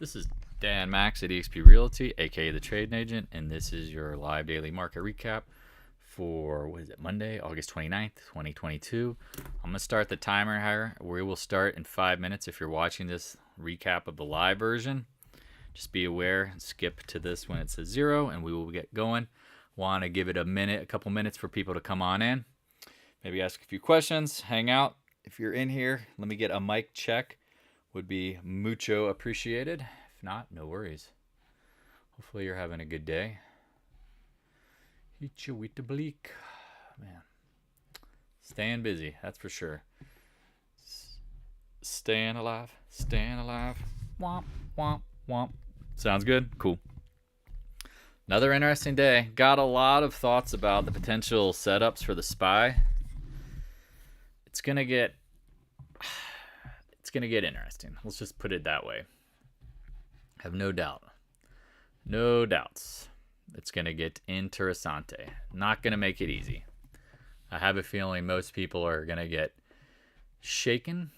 This is Dan Max at EXP Realty, aka the Trading Agent, and this is your live daily market recap for, what is it, Monday, August 29th, 2022. I'm going to start the timer here. We will start in 5 minutes if you're watching this recap of the live version. Just be aware, skip to this when it says 0, and we will get going. Want to give it a couple minutes for people to come on in. Maybe ask a few questions, hang out. If you're in here, let me get a mic check. Would be mucho appreciated. If not, no worries. Hopefully you're having a good day. Hit you with the bleak. Man. Staying busy, that's for sure. Staying alive. Staying alive. Womp, womp, womp. Sounds good? Cool. Another interesting day. Got a lot of thoughts about the potential setups for the SPY. It's going to get interesting. Let's just put it that way. Have no doubt. No doubts. It's going to get interessante. Not going to make it easy. I have a feeling most people are going to get shaken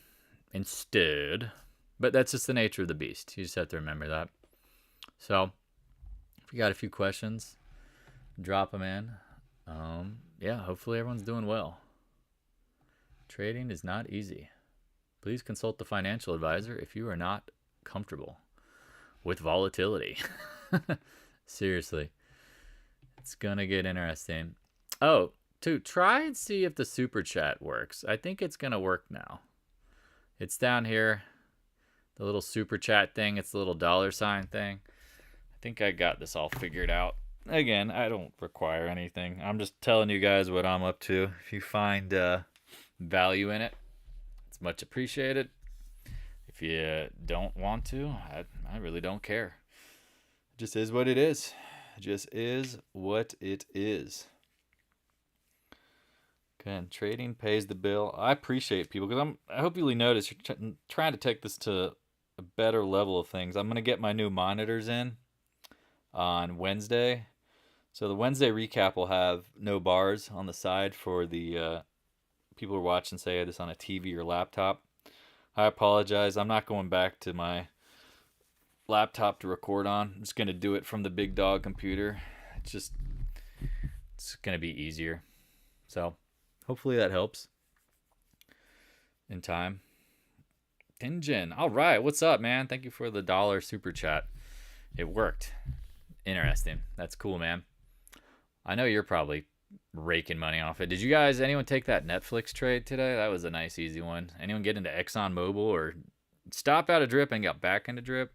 instead. But that's just the nature of the beast. You just have to remember that. So, if you got a few questions, drop them in. Yeah, hopefully everyone's doing well. Trading is not easy. Please consult the financial advisor if you are not comfortable with volatility. Seriously. It's going to get interesting. Oh, try and see if the super chat works. I think it's going to work now. It's down here. The little super chat thing. It's the little $ thing. I think I got this all figured out. Again, I don't require anything. I'm just telling you guys what I'm up to. If you find value in it, it's much appreciated. If you don't want to, I really don't care. It just is what it is. It just is what it is. Again, trading pays the bill. I appreciate people because I hope you notice you're trying to take this to a better level of things. I'm going to get my new monitors in on Wednesday. So the Wednesday recap will have no bars on the side for the people who are watching, say this on a TV or laptop. I apologize. I'm not going back to my laptop to record on. I'm just going to do it from the big dog computer. It's going to be easier. So hopefully that helps in time. Tinjin. All right. What's up, man? Thank you for the $1 super chat. It worked. Interesting. That's cool, man. I know you're probably raking money off it. Did you guys, anyone take that Netflix trade today? That was a nice, easy one. Anyone get into Exxon Mobil or stop out of drip and got back into drip?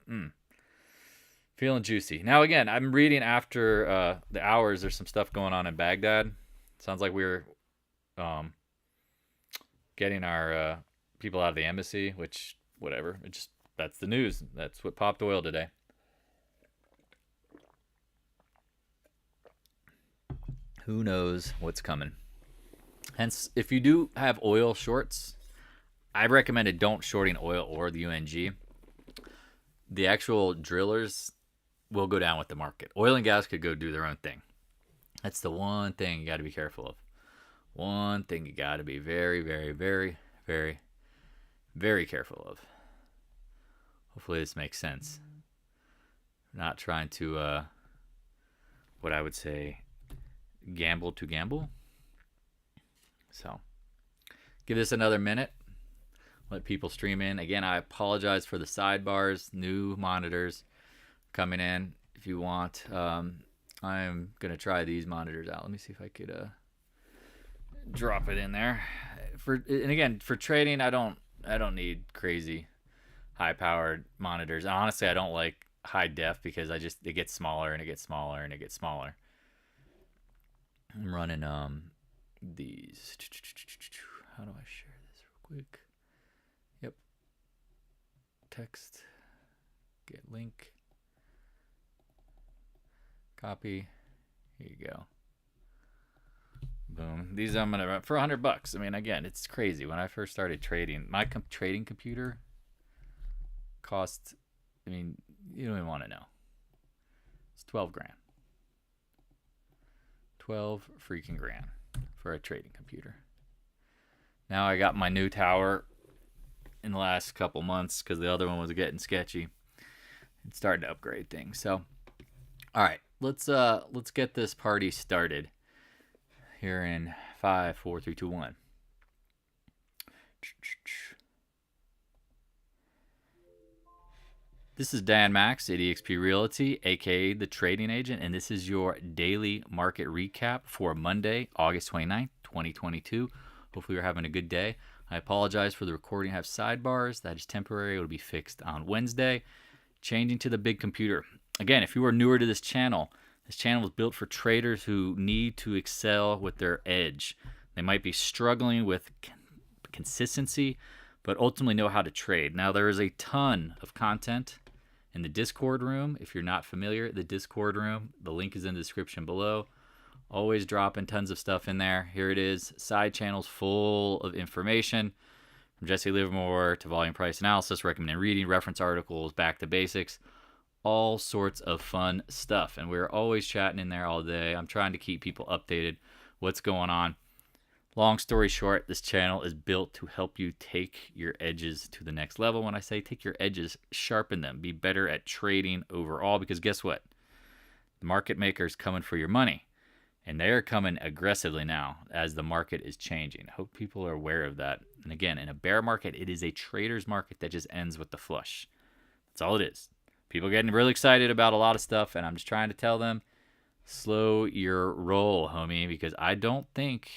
Feeling juicy. Now, again, I'm reading after the hours. There's some stuff going on in Baghdad. Sounds like we were getting our people out of the embassy, which, whatever. That's the news. That's what popped oil today. Who knows what's coming? Hence, if you do have oil shorts, I recommend don't shorting oil or the UNG. The actual drillers will go down with the market. Oil and gas could go do their own thing. That's the one thing you got to be careful of. One thing you got to be very, very, very, very, very careful of. Hopefully this makes sense. We're not trying to, what I would say, gamble to gamble. So give this another minute. Let people stream in. Again, I apologize for the sidebars, new monitors coming in. If you want, I'm gonna try these monitors out. Let me see if I could drop it in there. And again, for trading, I don't need crazy high powered monitors. And honestly, I don't like high def because it gets smaller and it gets smaller and it gets smaller. I'm running these. How do I share this real quick? Yep. Text. Get link. Copy. Here you go. Boom. These I'm gonna run for $100. I mean, again, it's crazy. When I first started trading, my trading computer cost. I mean, you don't even want to know. It's 12 grand. 12 freaking grand for a trading computer. Now I got my new tower in the last couple months because the other one was getting sketchy. It's starting to upgrade things. So, all right, let's get this party started here in 5, 4, 3, 2, 1. This is Dan Max at EXP Realty, aka the Trading Agent, and this is your daily market recap for Monday, August 29th, 2022. Hopefully you're having a good day. I apologize for the recording. I have sidebars. That is temporary. It will be fixed on Wednesday. Changing to the big computer. Again, if you are newer to this channel is built for traders who need to excel with their edge. They might be struggling with consistency, but ultimately know how to trade. Now, there is a ton of content in the Discord room. If you're not familiar, the Discord room, the link is in the description below. Always dropping tons of stuff in there. Here it is, side channels full of information. From Jesse Livermore to volume price analysis, recommended reading, reference articles, back to basics, all sorts of fun stuff. And we're always chatting in there all day. I'm trying to keep people updated what's going on. Long story short, this channel is built to help you take your edges to the next level. When I say take your edges, sharpen them. Be better at trading overall, because guess what? The market maker is coming for your money. And they are coming aggressively now as the market is changing. I hope people are aware of that. And again, in a bear market, it is a trader's market that just ends with the flush. That's all it is. People are getting really excited about a lot of stuff, and I'm just trying to tell them, slow your roll, homie, because I don't think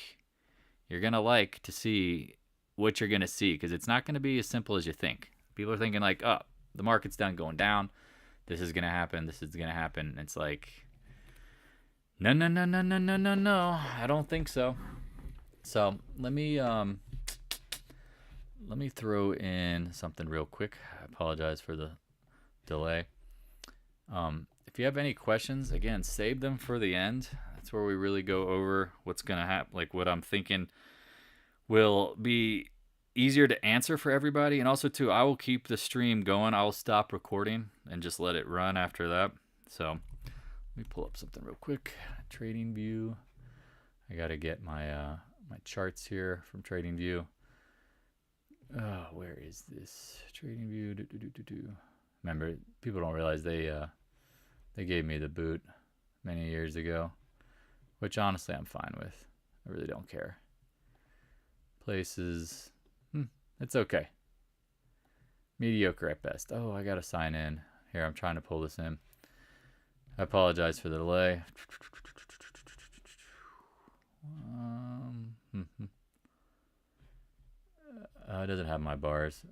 you're going to like to see what you're going to see, because it's not going to be as simple as you think. People are thinking like, oh, the market's done going down. This is going to happen. This is going to happen. And it's like, no. I don't think so. So let me throw in something real quick. I apologize for the delay. If you have any questions, again, save them for the end. That's where we really go over what's going to happen, like what I'm thinking will be easier to answer for everybody. And also, too, I will keep the stream going. I will stop recording and just let it run after that. So let me pull up something real quick. Trading View. I got to get my my charts here from Trading View. Oh, where is this? Trading View. Remember, people don't realize they gave me the boot many years ago, which honestly I'm fine with. I really don't care. Places, it's okay. Mediocre at best. Oh, I gotta sign in. Here, I'm trying to pull this in. I apologize for the delay. It doesn't have my bars.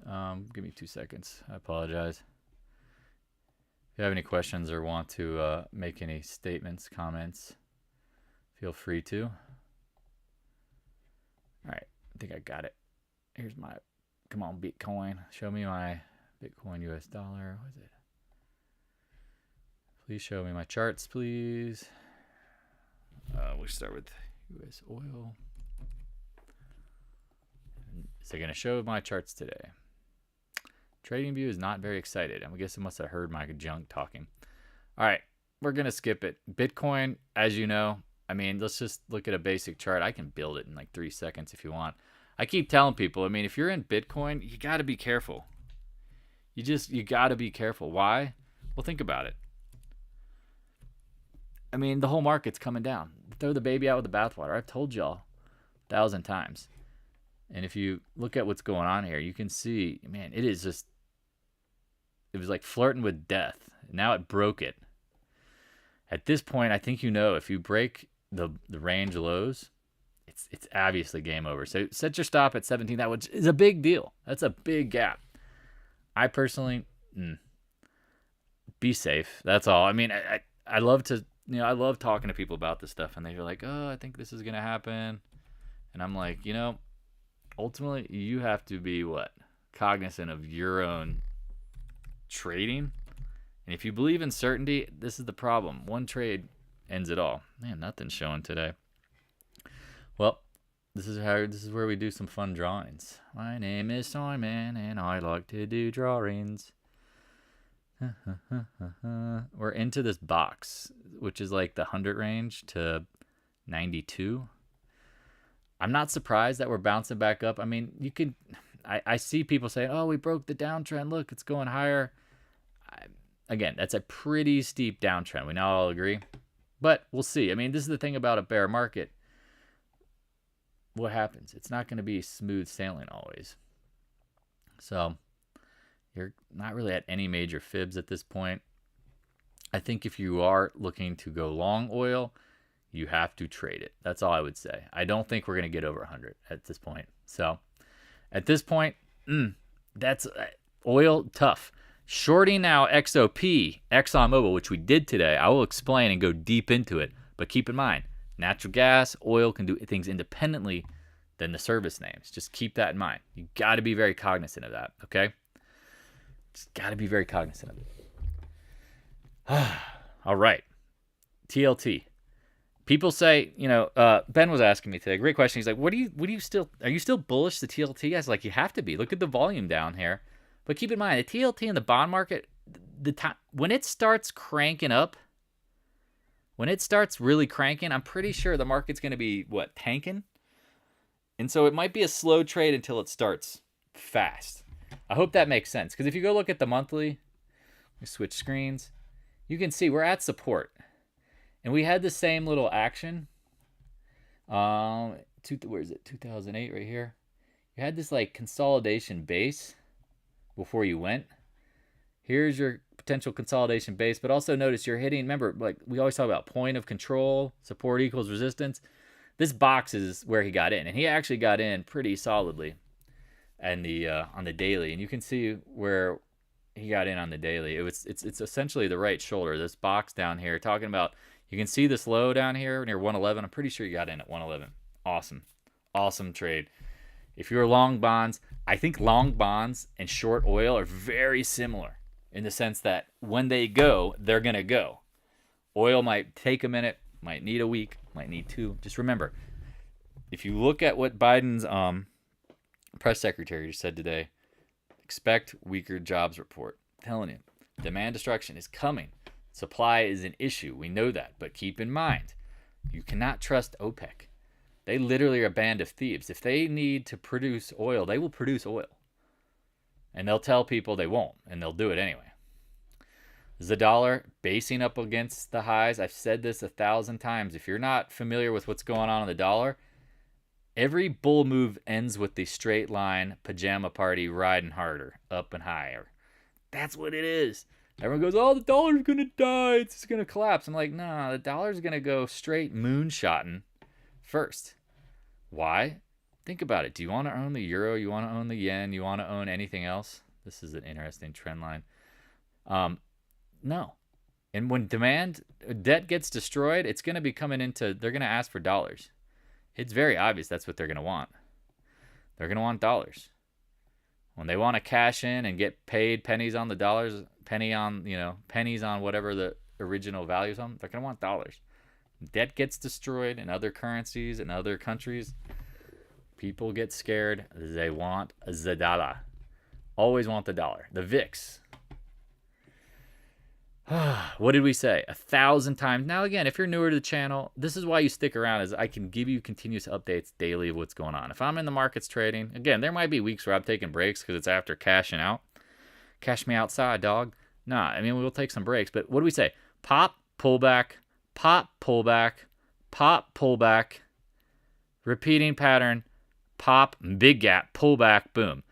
Give me 2 seconds. I apologize. If you have any questions or want to make any statements, comments, feel free to. All right, I think I got it. Here's my, come on, Bitcoin. Show me my Bitcoin US dollar. What is it? Please show me my charts, please. We'll start with US oil. Is it going to show my charts today? TradingView is not very excited. I guess it must have heard my junk talking. All right, we're going to skip it. Bitcoin, as you know, I mean, let's just look at a basic chart. I can build it in like 3 seconds if you want. I keep telling people, I mean, if you're in Bitcoin, you got to be careful. You got to be careful. Why? Well, think about it. I mean, the whole market's coming down. Throw the baby out with the bathwater. I've told y'all 1,000 times. And if you look at what's going on here, you can see, man, it is just, it was like flirting with death. Now it broke it. At this point, I think you know, if you break the range lows, it's obviously game over. So set your stop at 17, that which is a big deal. That's a big gap. I personally, be safe. That's all. I mean, I love to, I love talking to people about this stuff, and they're like, oh, I think this is going to happen. And I'm like, ultimately, you have to be cognizant of your own trading. And if you believe in certainty, this is the problem. One trade ends it all. Man, nothing's showing today. Well, this is where we do some fun drawings. My name is Simon, and I like to do drawings. We're into this box, which is like the 100 range to 92. I'm not surprised that we're bouncing back up. I mean, you can, I see people saying, oh, we broke the downtrend. Look, it's going higher. again, that's a pretty steep downtrend. We now all agree. But we'll see. I mean, this is the thing about a bear market. What happens? It's not going to be smooth sailing always. So you're not really at any major fibs at this point. I think if you are looking to go long oil, you have to trade it. That's all I would say. I don't think we're going to get over 100 at this point. So at this point, that's oil tough. Shorting now XOP, Exxon Mobil, which we did today. I will explain and go deep into it. But keep in mind, natural gas, oil can do things independently than the service names. Just keep that in mind. You got to be very cognizant of that, okay? Just got to be very cognizant of it. All right. TLT. People say, Ben was asking me today, great question. He's like, are you still bullish the TLT? I was like, you have to be. Look at the volume down here. But keep in mind, the TLT in the bond market, when it starts cranking up, when it starts really cranking, I'm pretty sure the market's going to be, tanking? And so it might be a slow trade until it starts fast. I hope that makes sense. Because if you go look at the monthly, let me switch screens, you can see we're at support. And we had the same little action. Where is it? 2008 right here. You had this consolidation base before you went. Here's your potential consolidation base, but also notice you're hitting, remember, we always talk about point of control, support equals resistance. This box is where he got in, and he actually got in pretty solidly and on the daily. And you can see where he got in on the daily. It's essentially the right shoulder. This box down here, talking about, you can see this low down here near 111. I'm pretty sure you got in at 111. Awesome trade. If you're long bonds, I think long bonds and short oil are very similar in the sense that when they go, they're going to go. Oil might take a minute, might need a week, might need two. Just remember, if you look at what Biden's press secretary said today, expect weaker jobs report. I'm telling you, demand destruction is coming. Supply is an issue. We know that. But keep in mind, you cannot trust OPEC. They literally are a band of thieves. If they need to produce oil, they will produce oil. And they'll tell people they won't, and they'll do it anyway. The dollar basing up against the highs. I've said this 1,000 times. If you're not familiar with what's going on in the dollar, every bull move ends with the straight line pajama party riding harder, up and higher. That's what it is. Everyone goes, oh, the dollar's going to die. It's just going to collapse. I'm like, no, the dollar's going to go straight moonshotting first. Why? Think about it. Do you want to own the euro? You want to own the yen? You want to own anything else? This is an interesting trend line. No. And when debt gets destroyed, it's going to be coming into, they're going to ask for dollars. It's very obvious that's what they're going to want. They're going to want dollars. When they want to cash in and get paid pennies on the dollars, pennies on whatever the original value is on, they're going to want dollars. Debt gets destroyed in other currencies and other countries. People get scared. They want the dollar. Always want the dollar. The VIX. What did we say? 1,000 times. Now, again, if you're newer to the channel, this is why you stick around, is I can give you continuous updates daily of what's going on. If I'm in the markets trading, again, there might be weeks where I'm taking breaks because it's after cashing out. Cash me outside, dog. Nah, I mean, we'll take some breaks. But what do we say? Pop, pullback, pop, pullback, pop, pullback, repeating pattern, pop, big gap, pullback, boom.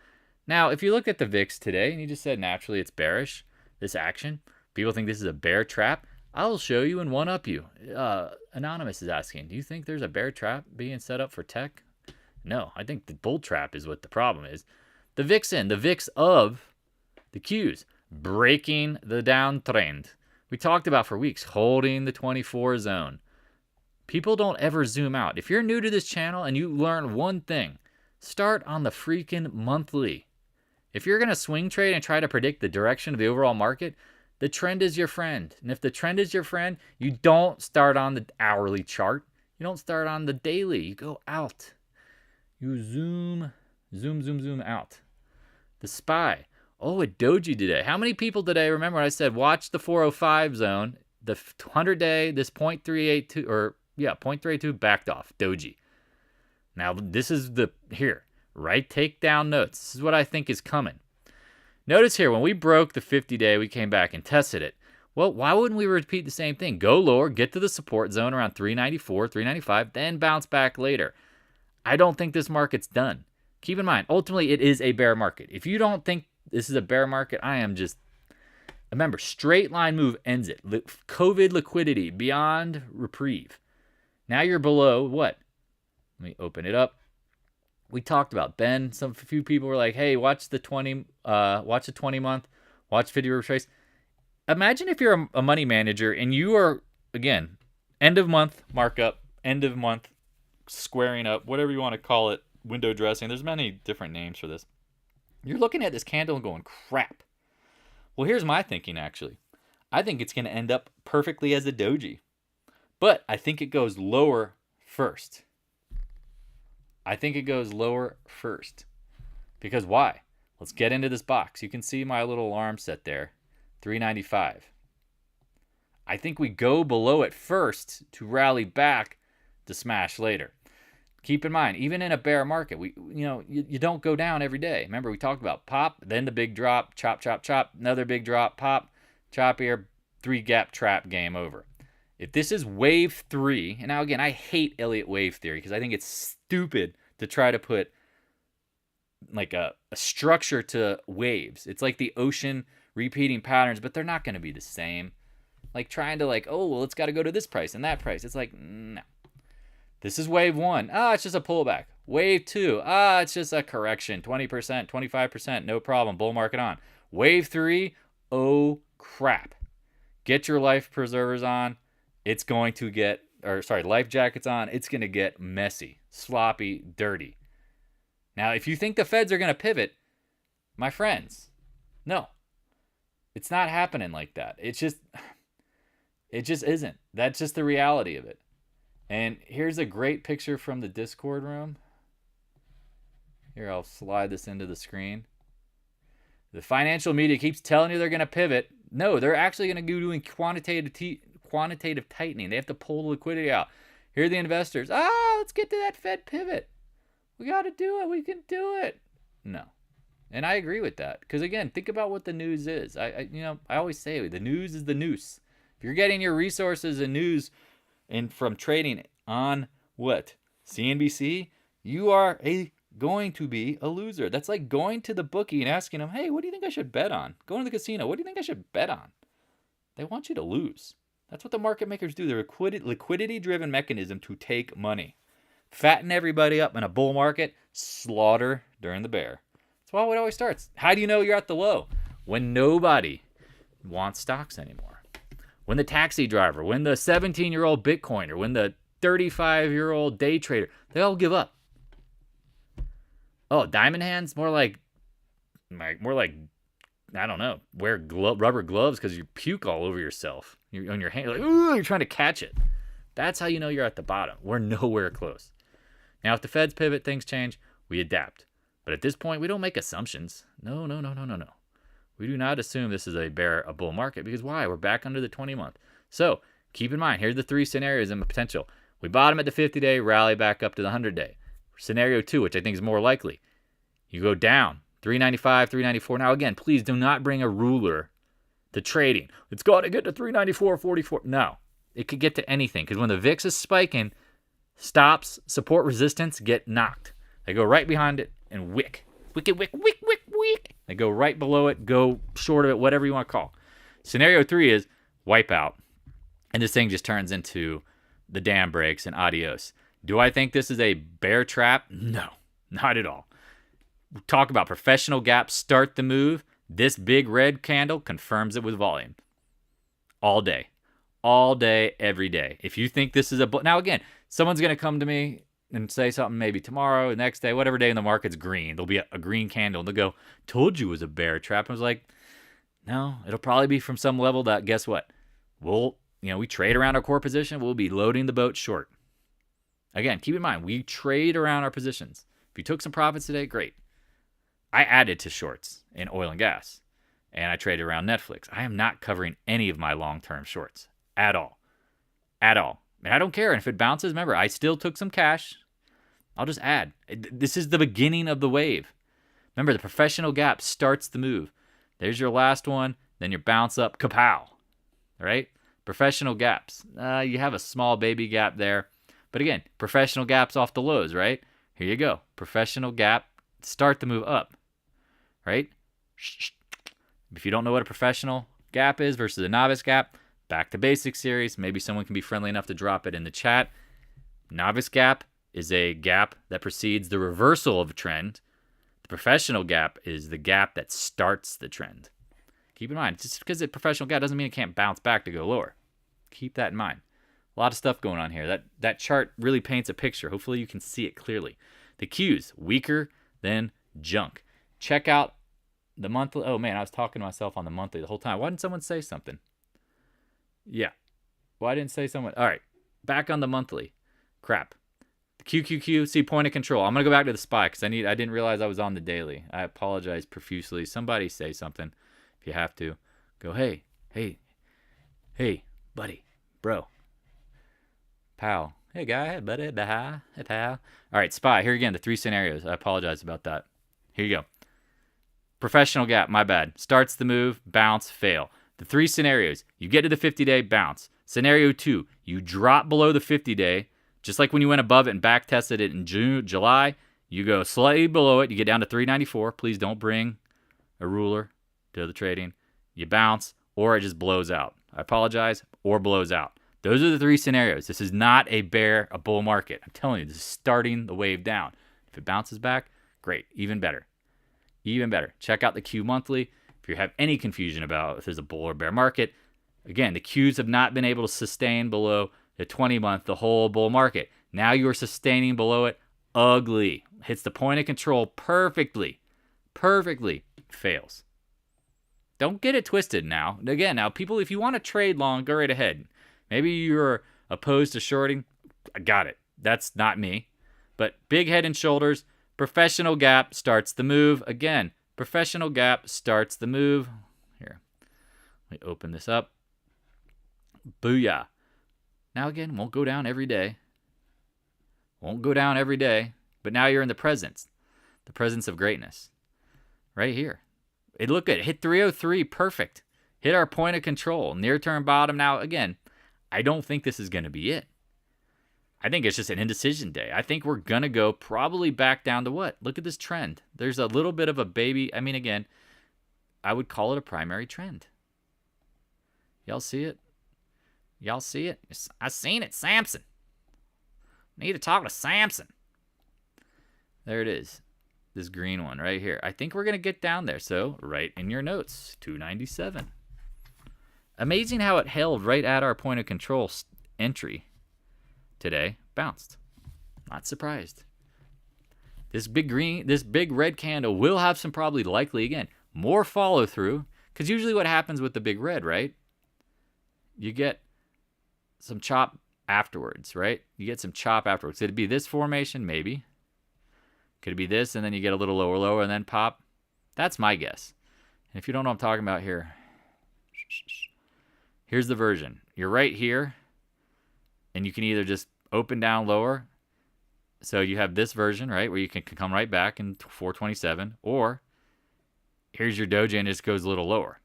Now, if you look at the VIX today, and you just said naturally it's bearish, this action, people think this is a bear trap. I'll show you and one-up you. Anonymous is asking, do you think there's a bear trap being set up for tech? No, I think the bull trap is what the problem is. The VIX of the Qs, breaking the downtrend. We talked about for weeks, holding the 24 zone. People don't ever zoom out. If you're new to this channel and you learn one thing, start on the freaking monthly. If you're going to swing trade and try to predict the direction of the overall market, the trend is your friend. And if the trend is your friend, you don't start on the hourly chart. You don't start on the daily. You go out. You zoom out. The SPY. Oh, a doji today. How many people today, remember I said, watch the 405 zone, the 100-day, this 0.382, or 0.382 backed off, doji. Now, this is here, right? Take down notes. This is what I think is coming. Notice here, when we broke the 50-day, we came back and tested it. Well, why wouldn't we repeat the same thing? Go lower, get to the support zone around 394, 395, then bounce back later. I don't think this market's done. Keep in mind, ultimately, it is a bear market. If you don't think this is a bear market, I am just... Remember, straight line move ends it. COVID liquidity beyond reprieve. Now you're below what? Let me open it up. We talked about Ben. A few people were like, "Hey, watch the 20 month, watch 50 retrace." Imagine if you're a money manager and you are, again, end of month markup, end of month squaring up, whatever you want to call it, window dressing. There's many different names for this. You're looking at this candle and going, crap. Well, here's my thinking, actually. I think it's going to end up perfectly as a doji. But I think it goes lower first. Because why? Let's get into this box. You can see my little alarm set there. 395. I think we go below it first to rally back to smash later. Keep in mind, even in a bear market, you don't go down every day. Remember, we talked about pop, then the big drop, chop, chop, chop, another big drop, pop, chop here, 3 gap trap, game over. If this is wave 3, and now again, I hate Elliott wave theory because I think it's stupid to try to put like a structure to waves. It's like the ocean repeating patterns, but they're not going to be the same. Like trying to it's got to go to this price and that price. It's like, no. This is wave 1. It's just a pullback. Wave 2. It's just a correction. 20%, 25%, no problem. Bull market on. Wave 3. Oh, crap. Get your life preservers on. It's going to get, life jackets on. It's going to get messy, sloppy, dirty. Now, if you think the feds are going to pivot, my friends, no. It's not happening like that. It just isn't. That's just the reality of it. And here's a great picture from the Discord room. Here, I'll slide this into the screen. The financial media keeps telling you they're going to pivot. No, they're actually going to go doing quantitative tightening. They have to pull the liquidity out. Here are the investors. Let's get to that Fed pivot. We got to do it. We can do it. No. And I agree with that. Because, again, think about what the news is. I always say the news is the noose. If you're getting your resources and news from trading on what? CNBC, you are going to be a loser. That's like going to the bookie and asking them, "Hey, what do you think I should bet on?" Going to the casino, what do you think I should bet on? They want you to lose. That's what the market makers do. They're a liquidity-driven mechanism to take money. Fatten everybody up in a bull market, slaughter during the bear. That's why it always starts. How do you know you're at the low? When nobody wants stocks anymore. When the taxi driver, when the 17-year-old Bitcoiner, when the 35-year-old day trader, they all give up. Oh, diamond hands? More like I don't know, wear rubber gloves because you puke all over yourself. You're on your hand, you're trying to catch it. That's how you know you're at the bottom. We're nowhere close. Now, if the Feds pivot, things change, we adapt. But at this point, we don't make assumptions. No. We do not assume this is a bull market because why? We're back under the 20-month. So keep in mind, here's the 3 scenarios and the potential. We bottom at the 50-day, rally back up to the 100-day. Scenario 2, which I think is more likely. You go down, 395, 394. Now, again, please do not bring a ruler to trading. It's got to get to 394, 44. No, it could get to anything because when the VIX is spiking, stops, support, resistance get knocked. They go right behind it and wick. Wick. They go right below it, go short of it, whatever you want to call. Scenario 3 is wipeout. And this thing just turns into the dam breaks and adios. Do I think this is a bear trap? No, not at all. Talk about professional gaps, start the move. This big red candle confirms it with volume. All day, every day. If you think this is now again, someone's going to come to me and say something maybe tomorrow, the next day, whatever day in the market's green. There'll be a green candle. And they'll go, "Told you it was a bear trap." I was like, no, it'll probably be from some level that, guess what? We trade around our core position. We'll be loading the boat short. Again, keep in mind, we trade around our positions. If you took some profits today, great. I added to shorts in oil and gas, and I traded around Netflix. I am not covering any of my long-term shorts at all. And I don't care. And if it bounces, remember, I still took some cash. I'll just add. This is the beginning of the wave. Remember, the professional gap starts the move. There's your last one. Then your bounce up, kapow, right? Professional gaps. You have a small baby gap there. But again, professional gaps off the lows, right? Here you go. Professional gap, start the move up, right? If you don't know what a professional gap is versus a novice gap, back to basics series. Maybe someone can be friendly enough to drop it in the chat. Novice gap is a gap that precedes the reversal of a trend. The professional gap is the gap that starts the trend. Keep in mind, just because it's a professional gap doesn't mean it can't bounce back to go lower. Keep that in mind. A lot of stuff going on here. That chart really paints a picture. Hopefully you can see it clearly. The Qs, weaker than junk. Check out the monthly. Oh man, I was talking to myself on the monthly the whole time. Why didn't someone say something? Yeah. Why didn't say someone? All right. Back on the monthly. Crap. The QQQ, see, point of control. I'm going to go back to the SPY because I didn't realize I was on the daily. I apologize profusely. Somebody say something if you have to. Go, hey, buddy, bro, pal. Hey, guy, hey, buddy, hey, pal. All right, SPY. Here again, the 3 scenarios. I apologize about that. Here you go. Professional gap, my bad. Starts the move, bounce, fail. The 3 scenarios. You get to the 50-day, bounce. Scenario 2, you drop below the 50-day. Just like when you went above it and back tested it in July, you go slightly below it. You get down to 394. Please don't bring a ruler to the trading. You bounce, or it just blows out. I apologize, or blows out. Those are the 3 scenarios. This is not a bull market. I'm telling you, this is starting the wave down. If it bounces back, great. Even better. Even better. Check out the Q monthly. If you have any confusion about if there's a bull or bear market, again, the Qs have not been able to sustain below the 20-month, the whole bull market. Now you are sustaining below it. Ugly. Hits the point of control perfectly. Perfectly. Fails. Don't get it twisted now. Again, now people, if you want to trade long, go right ahead. Maybe you're opposed to shorting. I got it. That's not me. But big head and shoulders, professional gap starts the move. Again, professional gap starts the move. Here, let me open this up. Booyah. Now again, won't go down every day. Won't go down every day. But now you're in the presence of greatness. Right here. Look at it. Hit 303. Perfect. Hit our point of control. Near-term bottom. Now, again, I don't think this is going to be it. I think it's just an indecision day. I think we're going to go probably back down to what? Look at this trend. There's a little bit of a baby. I mean, again, I would call it a primary trend. Y'all see it? Y'all see it? I seen it. Samson. Need to talk to Samson. There it is. This green one right here. I think we're going to get down there. So, write in your notes. 297. Amazing how it held right at our point of control entry today. Bounced. Not surprised. This big red candle will have some probably likely, again, more follow through. Because usually what happens with the big red, right? You get some chop afterwards, right? You get some chop afterwards. Could it be this formation? Maybe. Could it be this, and then you get a little lower, and then pop? That's my guess. And if you don't know what I'm talking about here, here's the version. You're right here, and you can either just open down lower. So you have this version, right, where you can come right back in 427, or here's your doji and it just goes a little lower.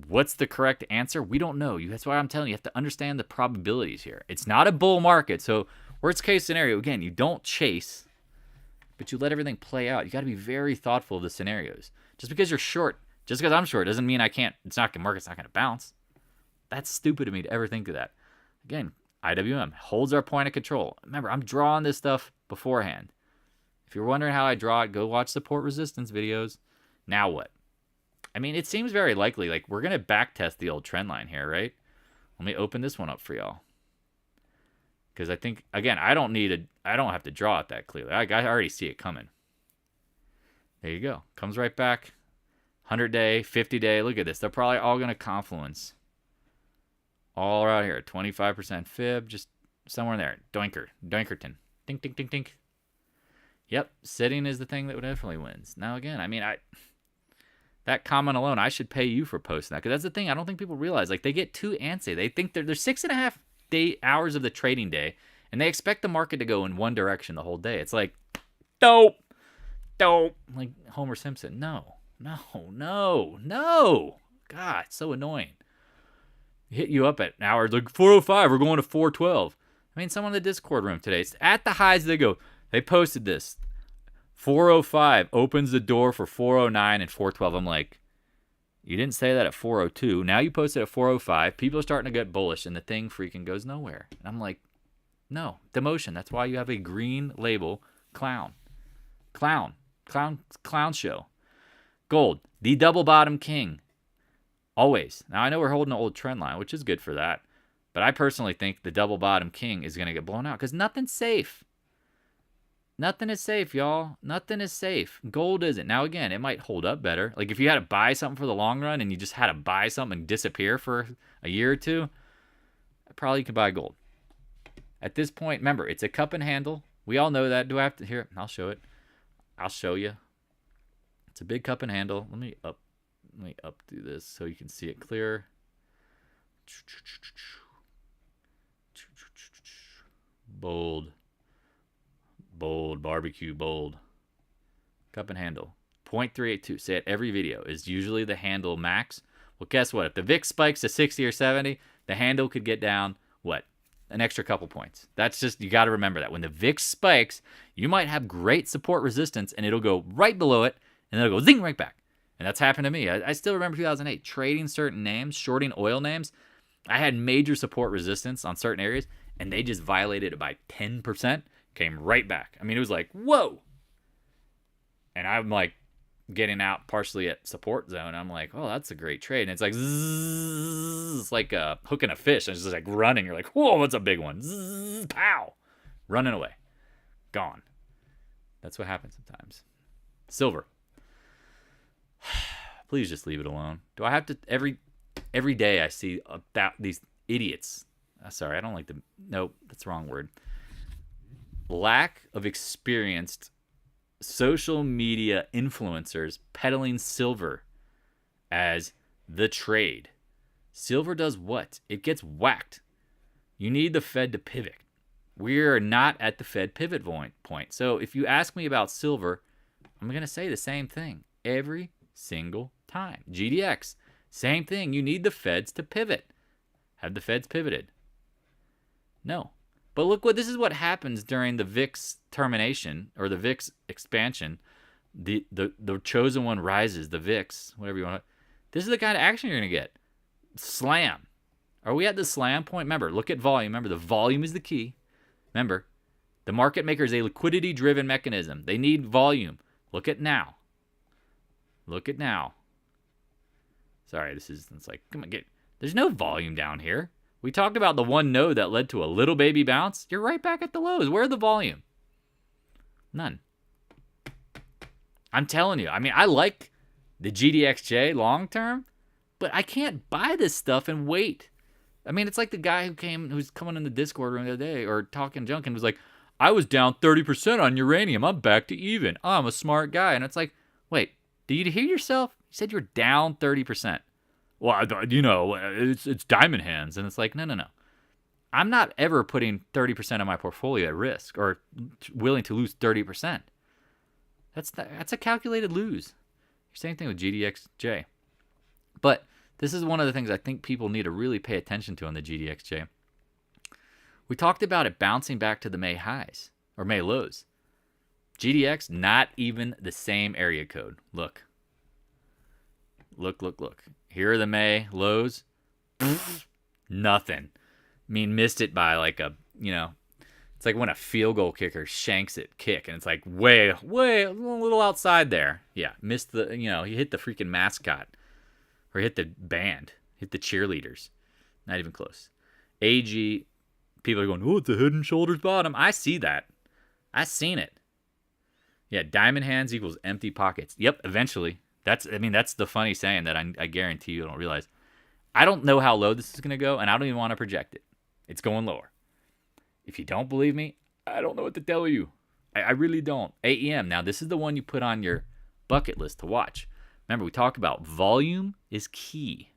What's the correct answer? We don't know. That's why I'm telling you, you have to understand the probabilities here. It's not a bull market. So worst case scenario, again, you don't chase, but you let everything play out. You got to be very thoughtful of the scenarios. Just because you're short, just because I'm short, doesn't mean I can't. Market's not going to bounce. That's stupid of me to ever think of that. Again, IWM holds our point of control. Remember, I'm drawing this stuff beforehand. If you're wondering how I draw it, go watch support resistance videos. Now what? I mean, it seems very likely. Like, we're going to back test the old trend line here, right? Let me open this one up for y'all. Because I think, again, I don't have to draw it that clearly. I already see it coming. There you go. Comes right back. 100-day, 50-day. Look at this. They're probably all going to confluence. All around here. 25% fib. Just somewhere in there. Doinkerton. Dink, dink, dink, dink. Yep. Sitting is the thing that definitely wins. Now, again, I mean, that comment alone, I should pay you for posting that. Because that's the thing I don't think people realize. Like, they get too antsy. They think they're 6.5 hours of the trading day, and they expect the market to go in one direction the whole day. It's like, dope. Like Homer Simpson. No. No. God, it's so annoying. Hit you up at an hour, like 4:05, we're going to 4:12. I mean, someone in the Discord room today, it's at the highs they go. They posted this. 4:05 opens the door for 4:09 and 4:12. I'm like, you didn't say that at 4:02. Now you posted at 4:05. People are starting to get bullish, and the thing freaking goes nowhere. And I'm like, no, demotion. That's why you have a green label, clown show. Gold, the double bottom king. Always. Now, I know we're holding an old trend line, which is good for that. But I personally think the double bottom king is going to get blown out because nothing's safe. Nothing is safe, y'all. Nothing is safe. Gold isn't. Now, again, it might hold up better. Like if you had to buy something for the long run and you just had to buy something and disappear for a year or two, probably you could buy gold. At this point, remember, it's a cup and handle. We all know that. Do I have to? Here, I'll show it. I'll show you. It's a big cup and handle. Let me updo this so you can see it clearer. Bold, barbecue, bold. Cup and handle. 0.382. Say it every video. Is usually the handle max. Well, guess what? If the VIX spikes to 60 or 70, the handle could get down, what? An extra couple points. That's just, you got to remember that. When the VIX spikes, you might have great support resistance, and it'll go right below it, and then it'll go zing right back. And that's happened to me. I still remember 2008, trading certain names, shorting oil names. I had major support resistance on certain areas, and they just violated it by 10%, came right back. I mean, it was like, whoa. And I'm like getting out partially at support zone. I'm like, oh, that's a great trade. And it's like, zzz, it's like hooking a fish. And it's just like running. You're like, whoa, that's a big one. Zzz, pow. Running away. Gone. That's what happens sometimes. Silver. Please just leave it alone. Do I have to every day I see these idiots. Sorry, I don't like the. Nope, that's the wrong word. Lack of experienced social media influencers peddling silver as the trade. Silver does what? It gets whacked. You need the Fed to pivot. We're not at the Fed pivot point. So if you ask me about silver, I'm going to say the same thing every single time. GDX, same thing. You need the Feds to pivot. Have the Feds pivoted? No. But look, this is what happens during the VIX termination or the VIX expansion. The chosen one rises, the VIX, whatever you want. This is the kind of action you're going to get. Slam. Are we at the slam point? Remember, look at volume. Remember, the volume is the key. Remember, the market maker is a liquidity-driven mechanism. They need volume. Look at now. Look at now. Sorry, it's like, come on, there's no volume down here. We talked about the one node that led to a little baby bounce. You're right back at the lows. Where's the volume? None. I'm telling you. I mean, I like the GDXJ long term, but I can't buy this stuff and wait. I mean, it's like the guy who's coming in the Discord room the other day or talking junk and was like, I was down 30% on uranium. I'm back to even. I'm a smart guy. And it's like, wait, did you hear yourself? You said you're down 30%. Well, it's diamond hands. And it's like, no. I'm not ever putting 30% of my portfolio at risk or willing to lose 30%. That's a calculated lose. Same thing with GDXJ. But this is one of the things I think people need to really pay attention to on the GDXJ. We talked about it bouncing back to the May highs or May lows. GDX, not even the same area code. Look. Here are the May lows. Nothing. I mean, missed it by like it's like when a field goal kicker shanks it kick, and it's like way, a little outside there. Yeah, missed the, he hit the freaking mascot. Or hit the band. Hit the cheerleaders. Not even close. AG, people are going, oh, it's a head and shoulders bottom. I see that. I've seen it. Yeah, diamond hands equals empty pockets. Yep, eventually. That's the funny saying that I guarantee you don't realize. I don't know how low this is going to go, and I don't even want to project it. It's going lower. If you don't believe me, I don't know what to tell you. I really don't. AEM. Now, this is the one you put on your bucket list to watch. Remember, we talked about volume is key.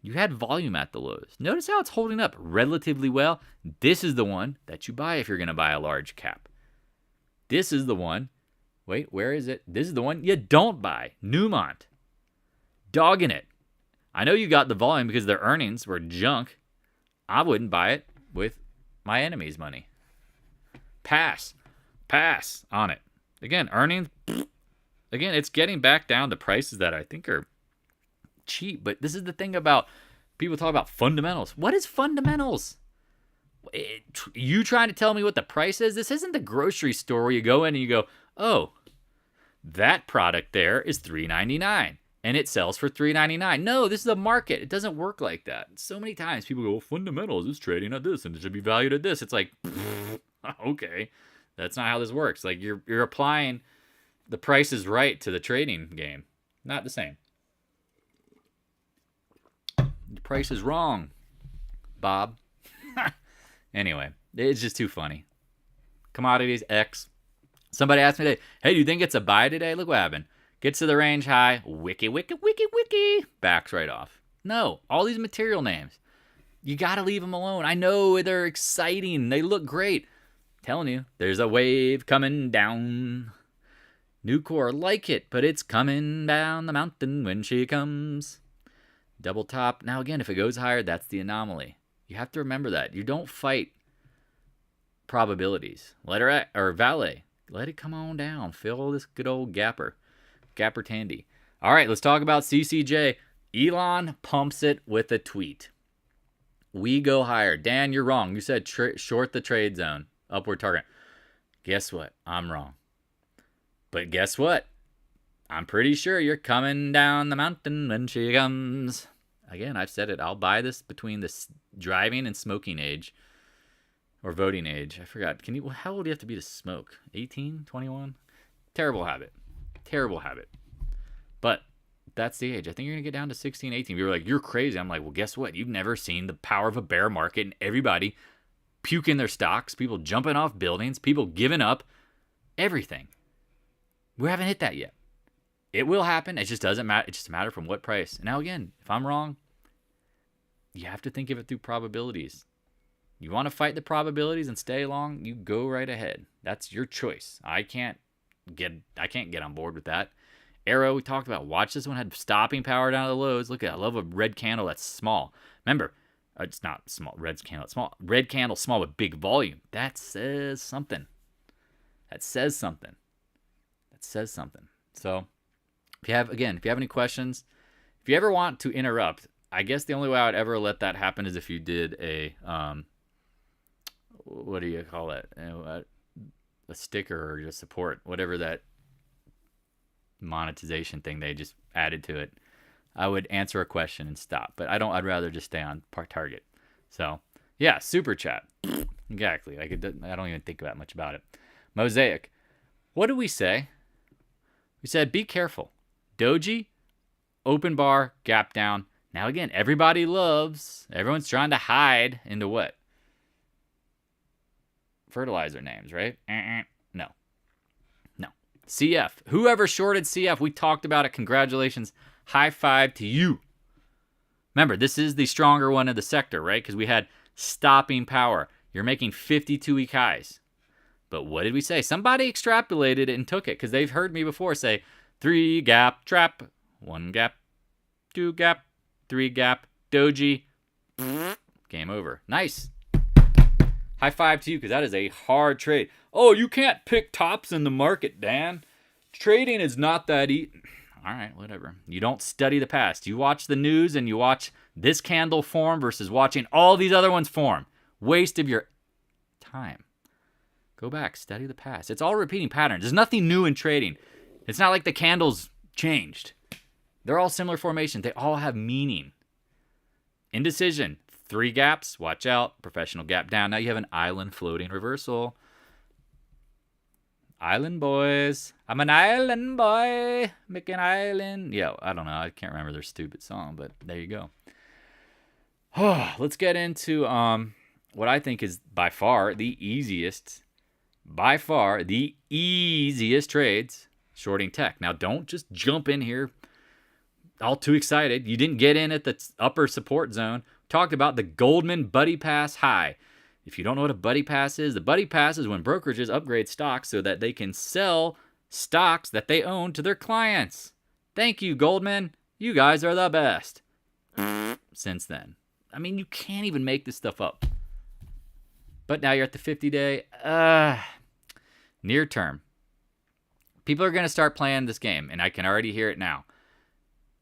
You had volume at the lows. Notice how it's holding up relatively well. This is the one that you buy if you're going to buy a large cap. This is the one Wait, where is it? This is the one you don't buy. Newmont. Dogging it. I know you got the volume because their earnings were junk. I wouldn't buy it with my enemy's money. Pass on it. Again, earnings. Again, it's getting back down to prices that I think are cheap. But this is the thing about people talk about fundamentals. What is fundamentals? You trying to tell me what the price is? This isn't the grocery store where you go in and you go, oh, that product there is $3.99 and it sells for $3.99. No, this is a market. It doesn't work like that. So many times people go, fundamentals is trading at this and it should be valued at this. It's like, okay, that's not how this works. Like you're applying the price is right to the trading game. Not the same. The price is wrong, Bob. Anyway, it's just too funny. Commodities X. Somebody asked me today, hey, do you think it's a buy today? Look what happened. Gets to the range high. Wiki. Backs right off. No, all these material names. You got to leave them alone. I know they're exciting. They look great. I'm telling you, there's a wave coming down. Nucor, like it, but it's coming down the mountain when she comes. Double top. Now, again, if it goes higher, that's the anomaly. You have to remember that. You don't fight probabilities. Let her or VALE. Let it come on down. Fill this good old gapper tandy. All right, let's talk about CCJ. Elon pumps it with a tweet. We go higher. Dan, you're wrong. You said short the trade zone. Upward target. Guess what? I'm wrong. But guess what? I'm pretty sure you're coming down the mountain when she comes. Again, I've said it. I'll buy this between the driving and smoking age. Or voting age. I forgot. How old do you have to be to smoke? 18? 21? Terrible habit. But that's the age. I think you're going to get down to 16, 18. People are like, you're crazy. I'm like, well, guess what? You've never seen the power of a bear market and everybody puking their stocks, people jumping off buildings, people giving up, everything. We haven't hit that yet. It will happen. It just doesn't matter. It's just a matter from what price. Now, again, if I'm wrong, you have to think of it through probabilities. You want to fight the probabilities and stay long, you go right ahead. That's your choice. I can't get on board with that. Arrow, we talked about. Watch this one had stopping power down to the lows. Look at it. I love a red candle that's small. Remember, it's not small. Red candle, it's small. Red candle, small with big volume. That says something. So, if you have any questions, if you ever want to interrupt, I guess the only way I would ever let that happen is if you did a, what do you call it? A sticker or just support, whatever that monetization thing they just added to it. I would answer a question and stop, but I'd rather just stay on target. So, yeah, super chat. Exactly. I don't even think that much about it. Mosaic. What did we say? We said, be careful. Doji, open bar, gap down. Now again, everyone's trying to hide into what? Fertilizer names, right? No. CF. Whoever shorted CF, we talked about it. Congratulations. High five to you. Remember, this is the stronger one of the sector, right? Because we had stopping power. You're making 52-week highs. But what did we say? Somebody extrapolated it and took it because they've heard me before say 3 gap trap, 1 gap, 2 gap, 3 gap, doji. Game over. Nice. High five to you because that is a hard trade. Oh, you can't pick tops in the market, Dan. Trading is not that easy. All right, whatever. You don't study the past. You watch the news and you watch this candle form versus watching all these other ones form. Waste of your time. Go back, study the past. It's all repeating patterns. There's nothing new in trading. It's not like the candles changed. They're all similar formations. They all have meaning. Indecision. 3 gaps. Watch out. Professional gap down. Now you have an island floating reversal. Island boys. I'm an island boy. Make an island. Yeah, I don't know. I can't remember their stupid song, but there you go. Let's get into what I think is by far the easiest trades, shorting tech. Now, don't just jump in here all too excited. You didn't get in at the upper support zone. Talked about the Goldman Buddy Pass high. If you don't know what a Buddy Pass is, the Buddy Pass is when brokerages upgrade stocks so that they can sell stocks that they own to their clients. Thank you, Goldman. You guys are the best. Since then. I mean, you can't even make this stuff up. But now you're at the 50-day. Near term. People are going to start playing this game, and I can already hear it now.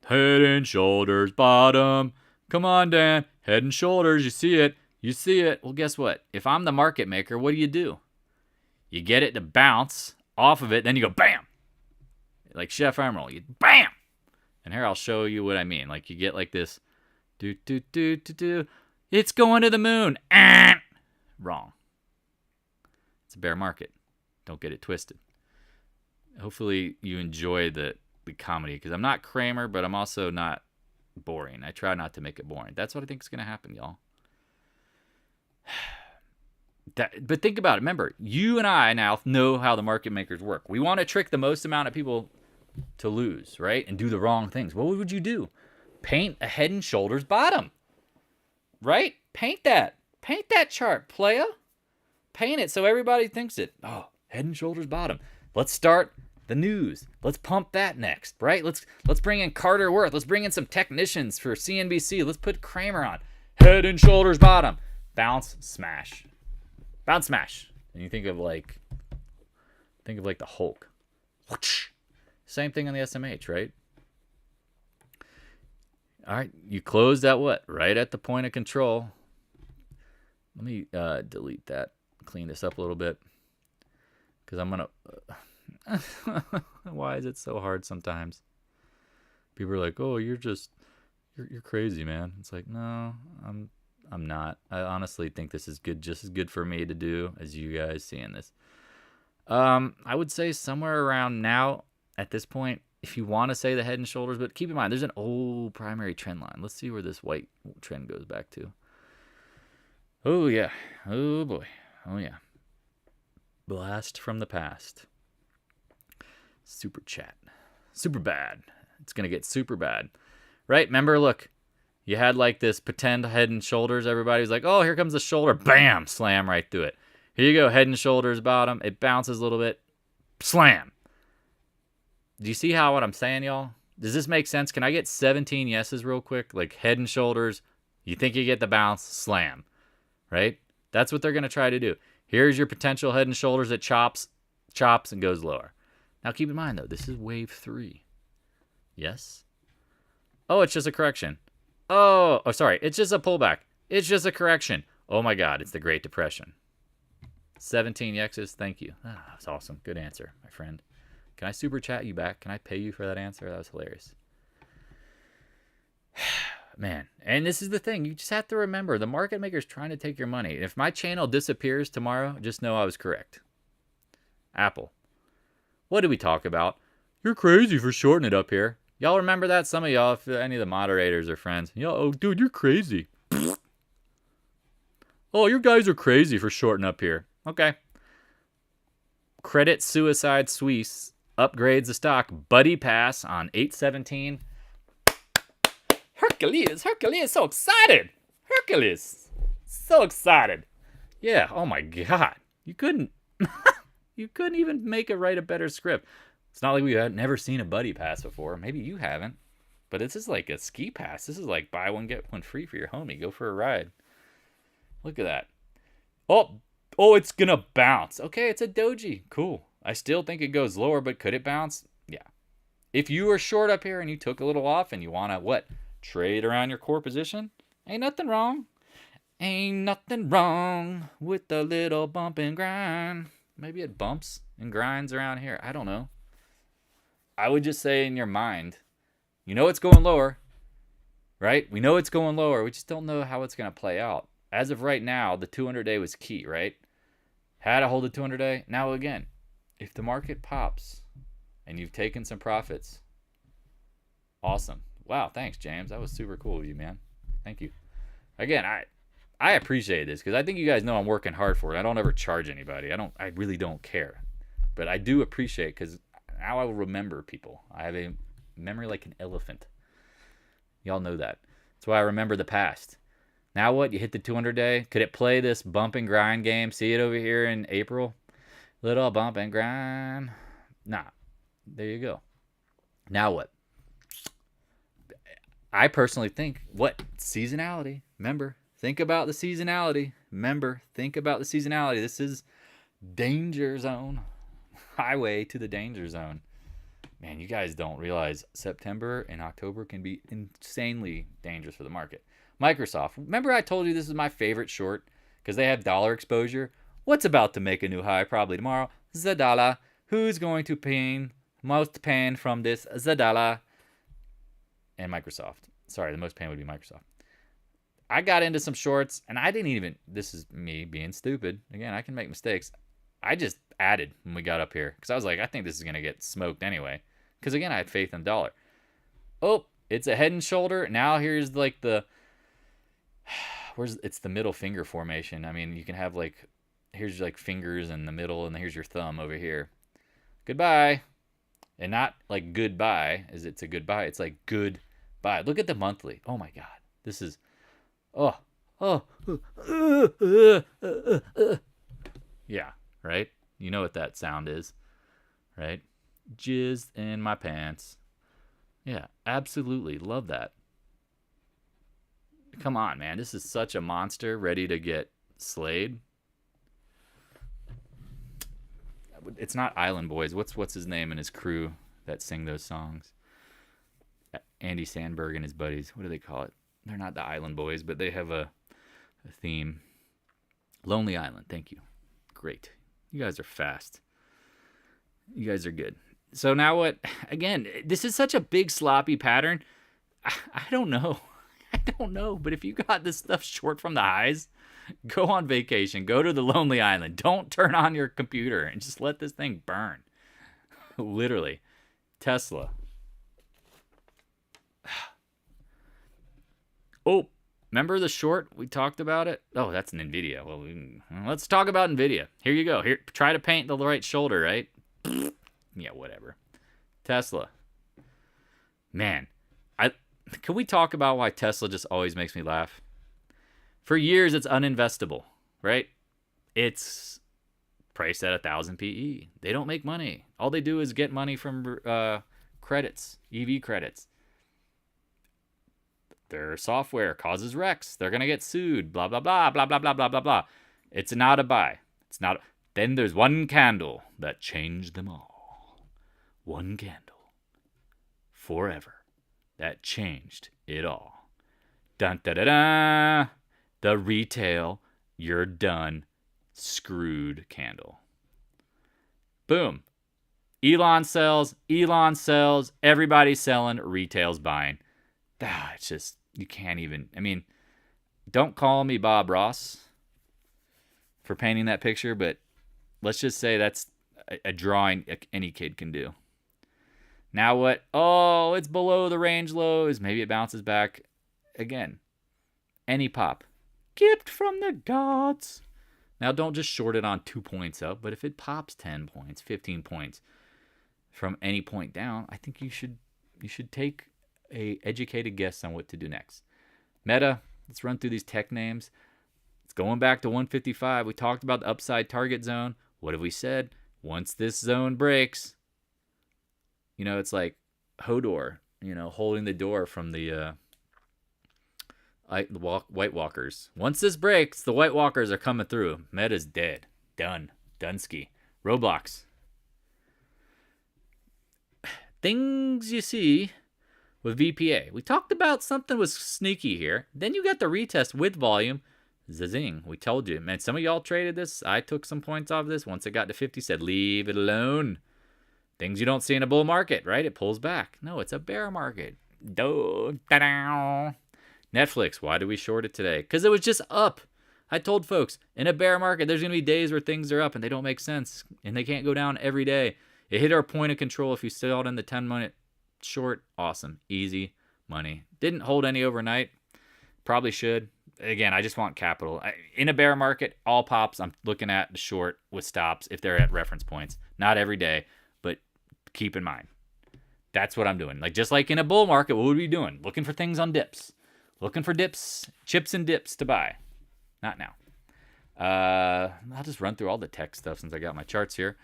Head and shoulders, bottom. Come on, Dan. Head and shoulders, you see it. You see it. Well, guess what? If I'm the market maker, what do? You get it to bounce off of it, then you go bam. Like Chef Emerald, you bam. And here I'll show you what I mean. Like you get like this. Do. It's going to the moon. Wrong. It's a bear market. Don't get it twisted. Hopefully you enjoy the comedy, because I'm not Kramer, but I'm also not boring. I try not to make it boring. That's what I think is going to happen, y'all. But think about it. Remember, you and I now know how the market makers work. We want to trick the most amount of people to lose, right? And do the wrong things. What would you do? Paint a head and shoulders bottom, right? Paint that chart, playa. Paint it so everybody thinks it. Oh, head and shoulders bottom. Let's start the news. Let's pump that next, right? Let's bring in Carter Worth. Let's bring in some technicians for CNBC. Let's put Kramer on. Head and shoulders bottom. Bounce, smash. Bounce, smash. And you think of like the Hulk. Same thing on the SMH, right? All right, you closed at what? Right at the point of control. Let me delete that. Clean this up a little bit. Because I'm going to... Why is it so hard sometimes? People are like, oh, you're crazy, man. It's like, no, I'm not. I honestly think this is good, just as good for me to do as you guys seeing this. I would say somewhere around now, at this point, if you want to say the head and shoulders, but keep in mind, there's an old primary trend line. Let's see where this white trend goes back to. Oh, yeah. Oh, boy. Oh, yeah. Blast from the past. Super chat. Super bad. It's going to get super bad. Right? Remember, look. You had like this pretend head and shoulders. Everybody was like, oh, here comes the shoulder. Bam! Slam right through it. Here you go. Head and shoulders bottom. It bounces a little bit. Slam. Do you see what I'm saying, y'all? Does this make sense? Can I get 17 yeses real quick? Like head and shoulders. You think you get the bounce. Slam. Right? That's what they're going to try to do. Here's your potential head and shoulders. It chops, and goes lower. Now keep in mind, though, this is wave 3. Yes? Oh, it's just a correction. Oh, sorry. It's just a pullback. It's just a correction. Oh, my God. It's the Great Depression. 17 X's. Thank you. That's awesome. Good answer, my friend. Can I super chat you back? Can I pay you for that answer? That was hilarious. Man. And this is the thing. You just have to remember, the market maker's trying to take your money. If my channel disappears tomorrow, just know I was correct. Apple. What did we talk about? You're crazy for shorting it up here. Y'all remember that? Some of y'all, if any of the moderators are friends. Oh, dude, you're crazy. Oh, you guys are crazy for shorting up here. Okay. Credit Suicide Suisse upgrades the stock. Buddy pass on 8/17. Hercules, so excited. Hercules, so excited. Yeah, oh my God. You couldn't even make it write a better script. It's not like we had never seen a buddy pass before. Maybe you haven't. But this is like a ski pass. This is like buy one, get one free for your homie. Go for a ride. Look at that. Oh, it's going to bounce. Okay, it's a doji. Cool. I still think it goes lower, but could it bounce? Yeah. If you were short up here and you took a little off and you want to, what? Trade around your core position? Ain't nothing wrong. Ain't nothing wrong with the little bump and grind. Maybe it bumps and grinds around here. I don't know. I would just say in your mind, you know it's going lower, right? We know it's going lower. We just don't know how it's going to play out. As of right now, the 200-day was key, right? Had to hold the 200-day. Now, again, if the market pops and you've taken some profits, awesome. Wow, thanks, James. That was super cool of you, man. Thank you. Again, I appreciate this because I think you guys know I'm working hard for it. I don't ever charge anybody. I really don't care. But I do appreciate it because now I will remember people. I have a memory like an elephant. Y'all know that. That's why I remember the past. Now what? You hit the 200-day. Could it play this bump and grind game? See it over here in April? Little bump and grind. Nah, there you go. Now what? I personally think, what? Seasonality. Remember, think about the seasonality. This is danger zone. Highway to the danger zone. Man, you guys don't realize September and October can be insanely dangerous for the market. Microsoft. Remember I told you this is my favorite short because they have dollar exposure? What's about to make a new high? Probably tomorrow. The dollar. Who's going to most pain from this? The dollar. And Microsoft. Sorry, the most pain would be Microsoft. I got into some shorts, and I didn't even... This is me being stupid. Again, I can make mistakes. I just added when we got up here because I was like, I think this is going to get smoked anyway. Because, again, I had faith in the dollar. Oh, it's a head and shoulder. Now here's like the... It's the middle finger formation. I mean, you can have like... Here's like fingers in the middle, and here's your thumb over here. Goodbye. And not like goodbye, as it's a goodbye. It's like goodbye. Look at the monthly. Oh my God. This is, yeah, right? You know what that sound is, right? Jizz in my pants. Yeah, absolutely. Love that. Come on, man. This is such a monster ready to get slayed. It's not Island Boys. What's his name and his crew that sing those songs? Andy Sandberg and his buddies. What do they call it? They're not the Island Boys, but they have a theme. Lonely Island. Thank you. Great. You guys are fast. You guys are good. So now what? Again, this is such a big sloppy pattern. I don't know. But if you got this stuff short from the highs, go on vacation. Go to the Lonely Island. Don't turn on your computer and just let this thing burn. Literally. Tesla. Oh, remember the short? We talked about it. Oh, that's an NVIDIA. Well, let's talk about NVIDIA. Here you go. Here, try to paint the right shoulder, right? Yeah, whatever. Tesla. Man, can we talk about why Tesla just always makes me laugh? For years, it's uninvestable, right? It's priced at 1,000 PE. They don't make money. All they do is get money from credits, EV credits. Their software causes wrecks. They're going to get sued. Blah, blah, blah, blah, blah, blah, blah, blah, blah. It's not a buy. It's not. Then there's one candle that changed them all. One candle. Forever. That changed it all. Dun, da, da, da. The retail, you're done, screwed candle. Boom. Elon sells, everybody's selling, retail's buying. It's just, you can't even, I mean, don't call me Bob Ross for painting that picture, but let's just say that's a drawing any kid can do. Now what? Oh, it's below the range lows. Maybe it bounces back again. Any pop. Gift from the gods. Now don't just short it on 2 points up, but if it pops 10 points, 15 points from any point down, I think you should take a educated guess on what to do next. Meta, let's run through these tech names. It's going back to 155. We talked about the upside target zone. What have we said? Once this zone breaks, it's like Hodor, holding the door from the White Walkers. Once this breaks, the White Walkers are coming through. Meta's dead. Done. Dunsky. Roblox. Things you see with VPA. We talked about something was sneaky here. Then you got the retest with volume. Zazing. We told you. Man, some of y'all traded this. I took some points off this. Once it got to 50, said leave it alone. Things you don't see in a bull market, right? It pulls back. No, it's a bear market. Netflix, why did we short it today? Because it was just up. I told folks, in a bear market, there's going to be days where things are up and they don't make sense. And they can't go down every day. It hit our point of control. If you sell it in the 10-minute short, awesome. Easy money. Didn't hold any overnight. Probably should. Again, I just want capital. In a bear market, all pops, I'm looking at the short with stops if they're at reference points. Not every day, but keep in mind. That's what I'm doing. Just like in a bull market, what would we be doing? Looking for things on dips. Looking for dips, chips and dips to buy. Not now. I'll just run through all the tech stuff since I got my charts here.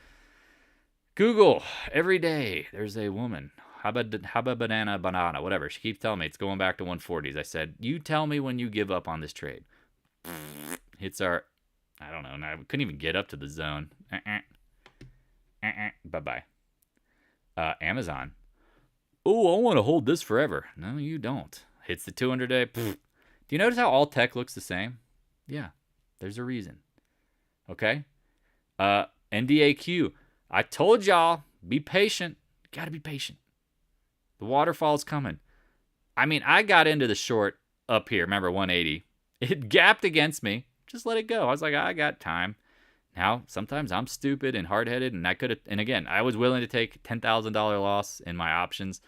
Google, every day there's a woman. Haba banana, whatever. She keeps telling me it's going back to 140s. I said, you tell me when you give up on this trade. Hits our, I don't know. Now we couldn't even get up to the zone. Bye-bye. Amazon. Oh, I want to hold this forever. No, you don't. Hits the 200-day. Do you notice how all tech looks the same? Yeah, there's a reason. Okay? NDAQ. I told y'all, be patient. Got to be patient. The waterfall's coming. I mean, I got into the short up here. Remember, 180. It gapped against me. Just let it go. I was like, I got time. Now, sometimes I'm stupid and hard-headed, and I could have. And again, I was willing to take $10,000 loss in my options.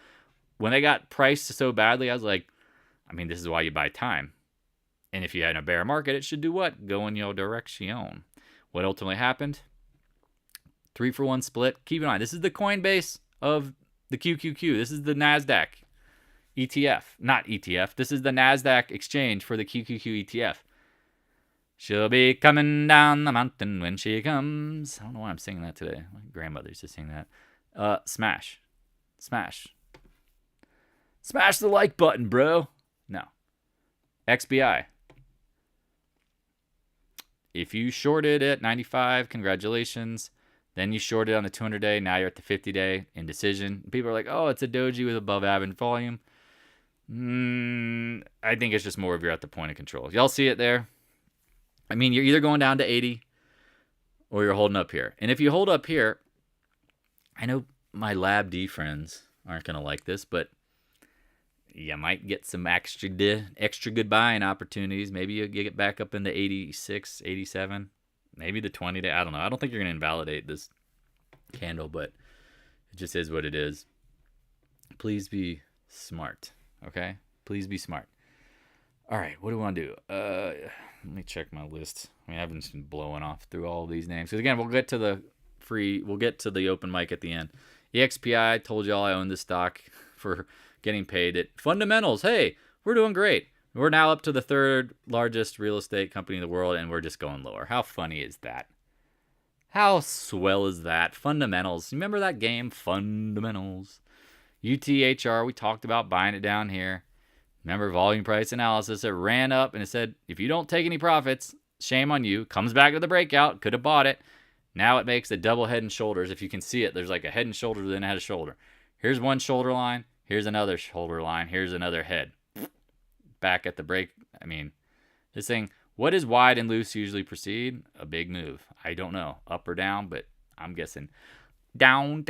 When they got priced so badly, I was like, I mean, this is why you buy time. And if you had a bear market, it should do what? Go in your direction. What ultimately happened? 3-for-1 split. Keep in mind, this is the Coinbase of the QQQ. This is the NASDAQ ETF. Not ETF. This is the NASDAQ exchange for the QQQ ETF. She'll be coming down the mountain when she comes. I don't know why I'm singing that today. My grandmother used to sing that. Smash. Smash. Smash the like button, bro. No. XBI. If you shorted at 95, congratulations. Then you shorted on the 200-day. Now you're at the 50-day indecision. People are like, oh, it's a doji with above average volume. I think it's just more of you're at the point of control. Y'all see it there? I mean, you're either going down to 80 or you're holding up here. And if you hold up here, I know my Lab D friends aren't going to like this, but you might get some extra good buying opportunities. Maybe you get back up into 86, 87, maybe the 20-day. I don't know. I don't think you're going to invalidate this candle, but it just is what it is. Please be smart, okay? Please be smart. All right, what do we want to do? Let me check my list. I mean, I've been just blowing off through all of these names. Because again, we'll get to the open mic at the end. EXPI, I told y'all I own this stock for getting paid it. Fundamentals, hey, we're doing great. We're now up to the third largest real estate company in the world, and we're just going lower. How funny is that? How swell is that? Fundamentals. Remember that game, Fundamentals? UTHR, we talked about buying it down here. Remember volume price analysis? It ran up and it said, if you don't take any profits, shame on you. Comes back to the breakout. Could have bought it. Now it makes a double head and shoulders. If you can see it, there's like a head and shoulders, then it had a shoulder. Here's one shoulder line. Here's another shoulder line. Here's another head. Back at the break. I mean, this thing, what is wide and loose usually precede? A big move. I don't know. Up or down, but I'm guessing down,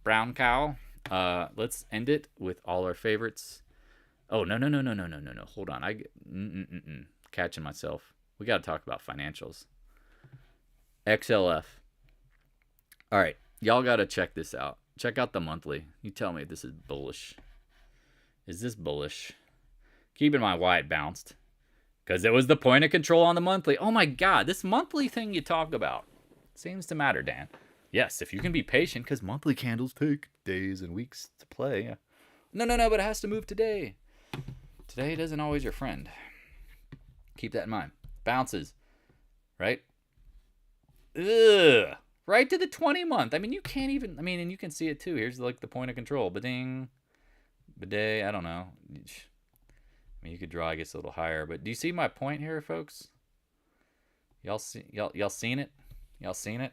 brown cow. Let's end it with all our favorites. Oh, no. Hold on. Catching myself. We got to talk about financials. XLF. All right. Y'all got to check this out. Check out the monthly. You tell me if this is bullish. Is this bullish? Keep in mind why it bounced. Because it was the point of control on the monthly. Oh, my God. This monthly thing you talk about seems to matter, Dan. Yes, if you can be patient, because monthly candles take days and weeks to play. No, but it has to move today. Today isn't always your friend. Keep that in mind. Bounces, right? Ugh. Right to the 20-month. I mean, you can't even, and you can see it too. Here's like the point of control. Ba-ding. Bidet, I don't know. I mean, you could draw, I guess, a little higher. But do you see my point here, folks? Y'all seen it? Y'all seen it?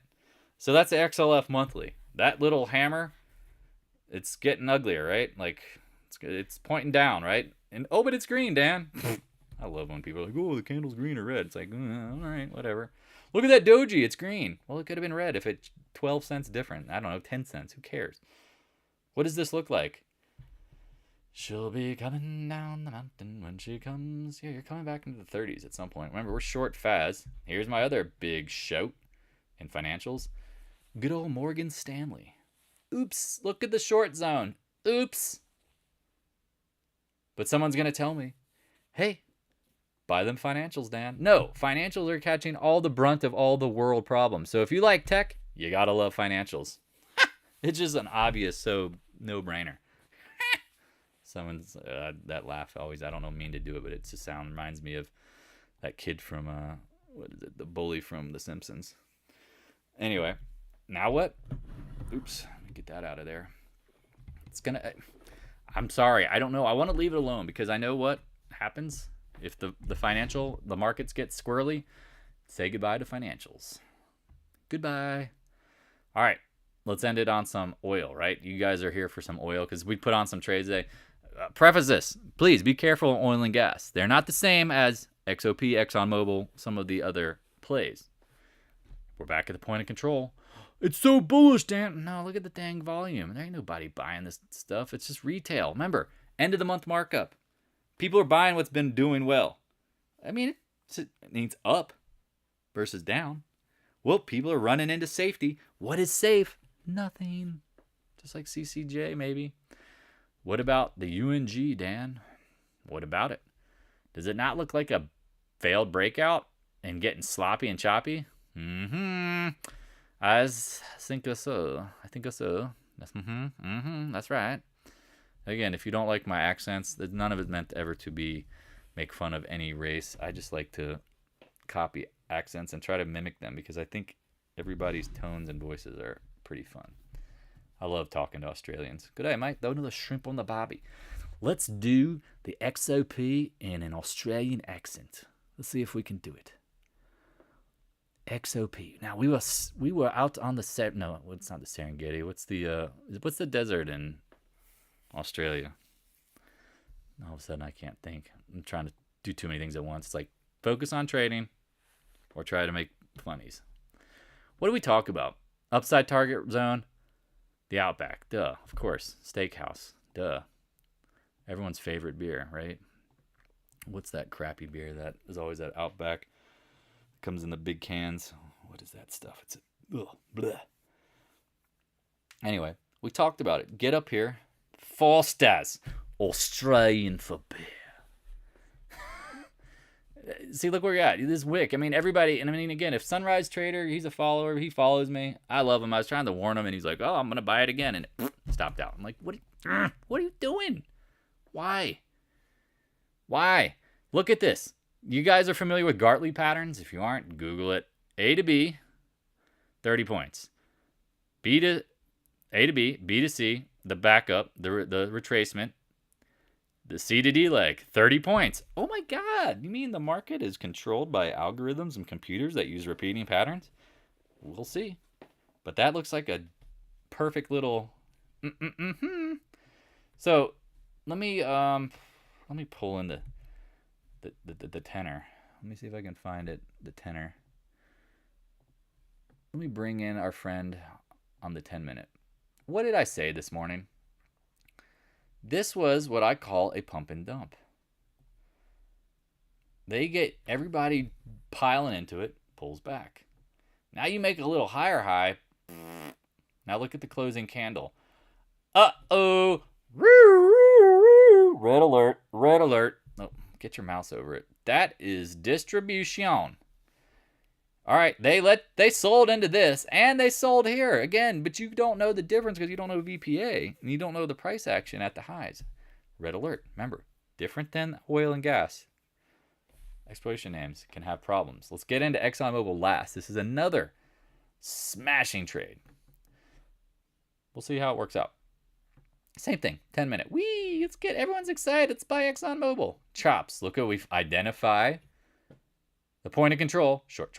So that's the XLF monthly. That little hammer, it's getting uglier, right? Like, it's pointing down, right? And oh, but it's green, Dan. I love when people are like, oh, the candle's green or red. It's like, all right, whatever. Look at that doji. It's green. Well, it could have been red if it's 12 cents different. I don't know, 10 cents. Who cares? What does this look like? She'll be coming down the mountain when she comes. Yeah, you're coming back into the 30s at some point. Remember, we're short FAS. Here's my other big shout in financials. Good old Morgan Stanley. Oops, look at the short zone. Oops. But someone's going to tell me, hey, buy them financials, Dan. No, financials are catching all the brunt of all the world problems. So if you like tech, you got to love financials. It's just an obvious, so no-brainer. Someone's, that laugh always, I don't know, mean to do it, but it's a sound reminds me of that kid from, what is it, the bully from The Simpsons. Anyway, now what? Oops, let me get that out of there. I'm sorry, I don't know. I want to leave it alone because I know what happens if the markets get squirrely. Say goodbye to financials. Goodbye. All right, let's end it on some oil, right? You guys are here for some oil because we put on some trades today. Preface this, please be careful on oil and gas. They're not the same as XOP, Exxon Mobil, some of the other plays. We're back at the point of control. It's so bullish, Dan. No, look at the dang volume. There ain't nobody buying this stuff. It's just retail. Remember, end of the month markup. People are buying what's been doing well. I mean, it means up versus down. Well, people are running into safety. What is safe? Nothing. Just like CCJ, maybe. What about the UNG, Dan? What about it? Does it not look like a failed breakout and getting sloppy and choppy? I think so. That's right. Again, if you don't like my accents, none of it meant ever to make fun of any race. I just like to copy accents and try to mimic them because I think everybody's tones and voices are pretty fun. I love talking to Australians. Good day, mate. Throw another shrimp on the barbie. Let's do the XOP in an Australian accent. Let's see if we can do it. XOP. Now we were out on the no, it's not the Serengeti. What's the desert in Australia? All of a sudden I can't think. I'm trying to do too many things at once. It's like focus on trading or try to make funnies. What do we talk about? Upside target zone. The Outback, duh, of course. Steakhouse, duh. Everyone's favorite beer, right? What's that crappy beer that is always at Outback? Comes in the big cans. What is that stuff? It's bleh. Anyway, we talked about it. Get up here. Foster's Australian for beer. See, look where you're at. This Wick. I mean, everybody, and I mean, again, if Sunrise Trader, he's a follower, he follows me. I love him. I was trying to warn him, and he's like, oh, I'm going to buy it again. And it stopped out. I'm like, what are you doing? Why? Look at this. You guys are familiar with Gartley patterns? If you aren't, Google it. A to B, 30 points. A to B, B to C, the backup, the retracement. The C to D leg, 30 points. Oh my God. You mean the market is controlled by algorithms and computers that use repeating patterns? We'll see. But that looks like a perfect little So let me pull in the tenor. Let me see if I can find it, the tenor. Let me bring in our friend on the 10-minute. What did I say this morning? This was what I call a pump and dump. They get everybody piling into it, pulls back. Now you make a little higher high. Now look at the closing candle. Uh-oh. Red alert. Oh, get your mouse over it. That is distribution. All right, they sold into this, and they sold here again, but you don't know the difference because you don't know VPA, and you don't know the price action at the highs. Red alert. Remember, different than oil and gas. Exploration names can have problems. Let's get into Exxon Mobil last. This is another smashing trade. We'll see how it works out. Same thing, 10-minute. Whee! Let's get everyone's excited. Let's buy Exxon Mobil. Chops. Look what we've identified. The point of control, short.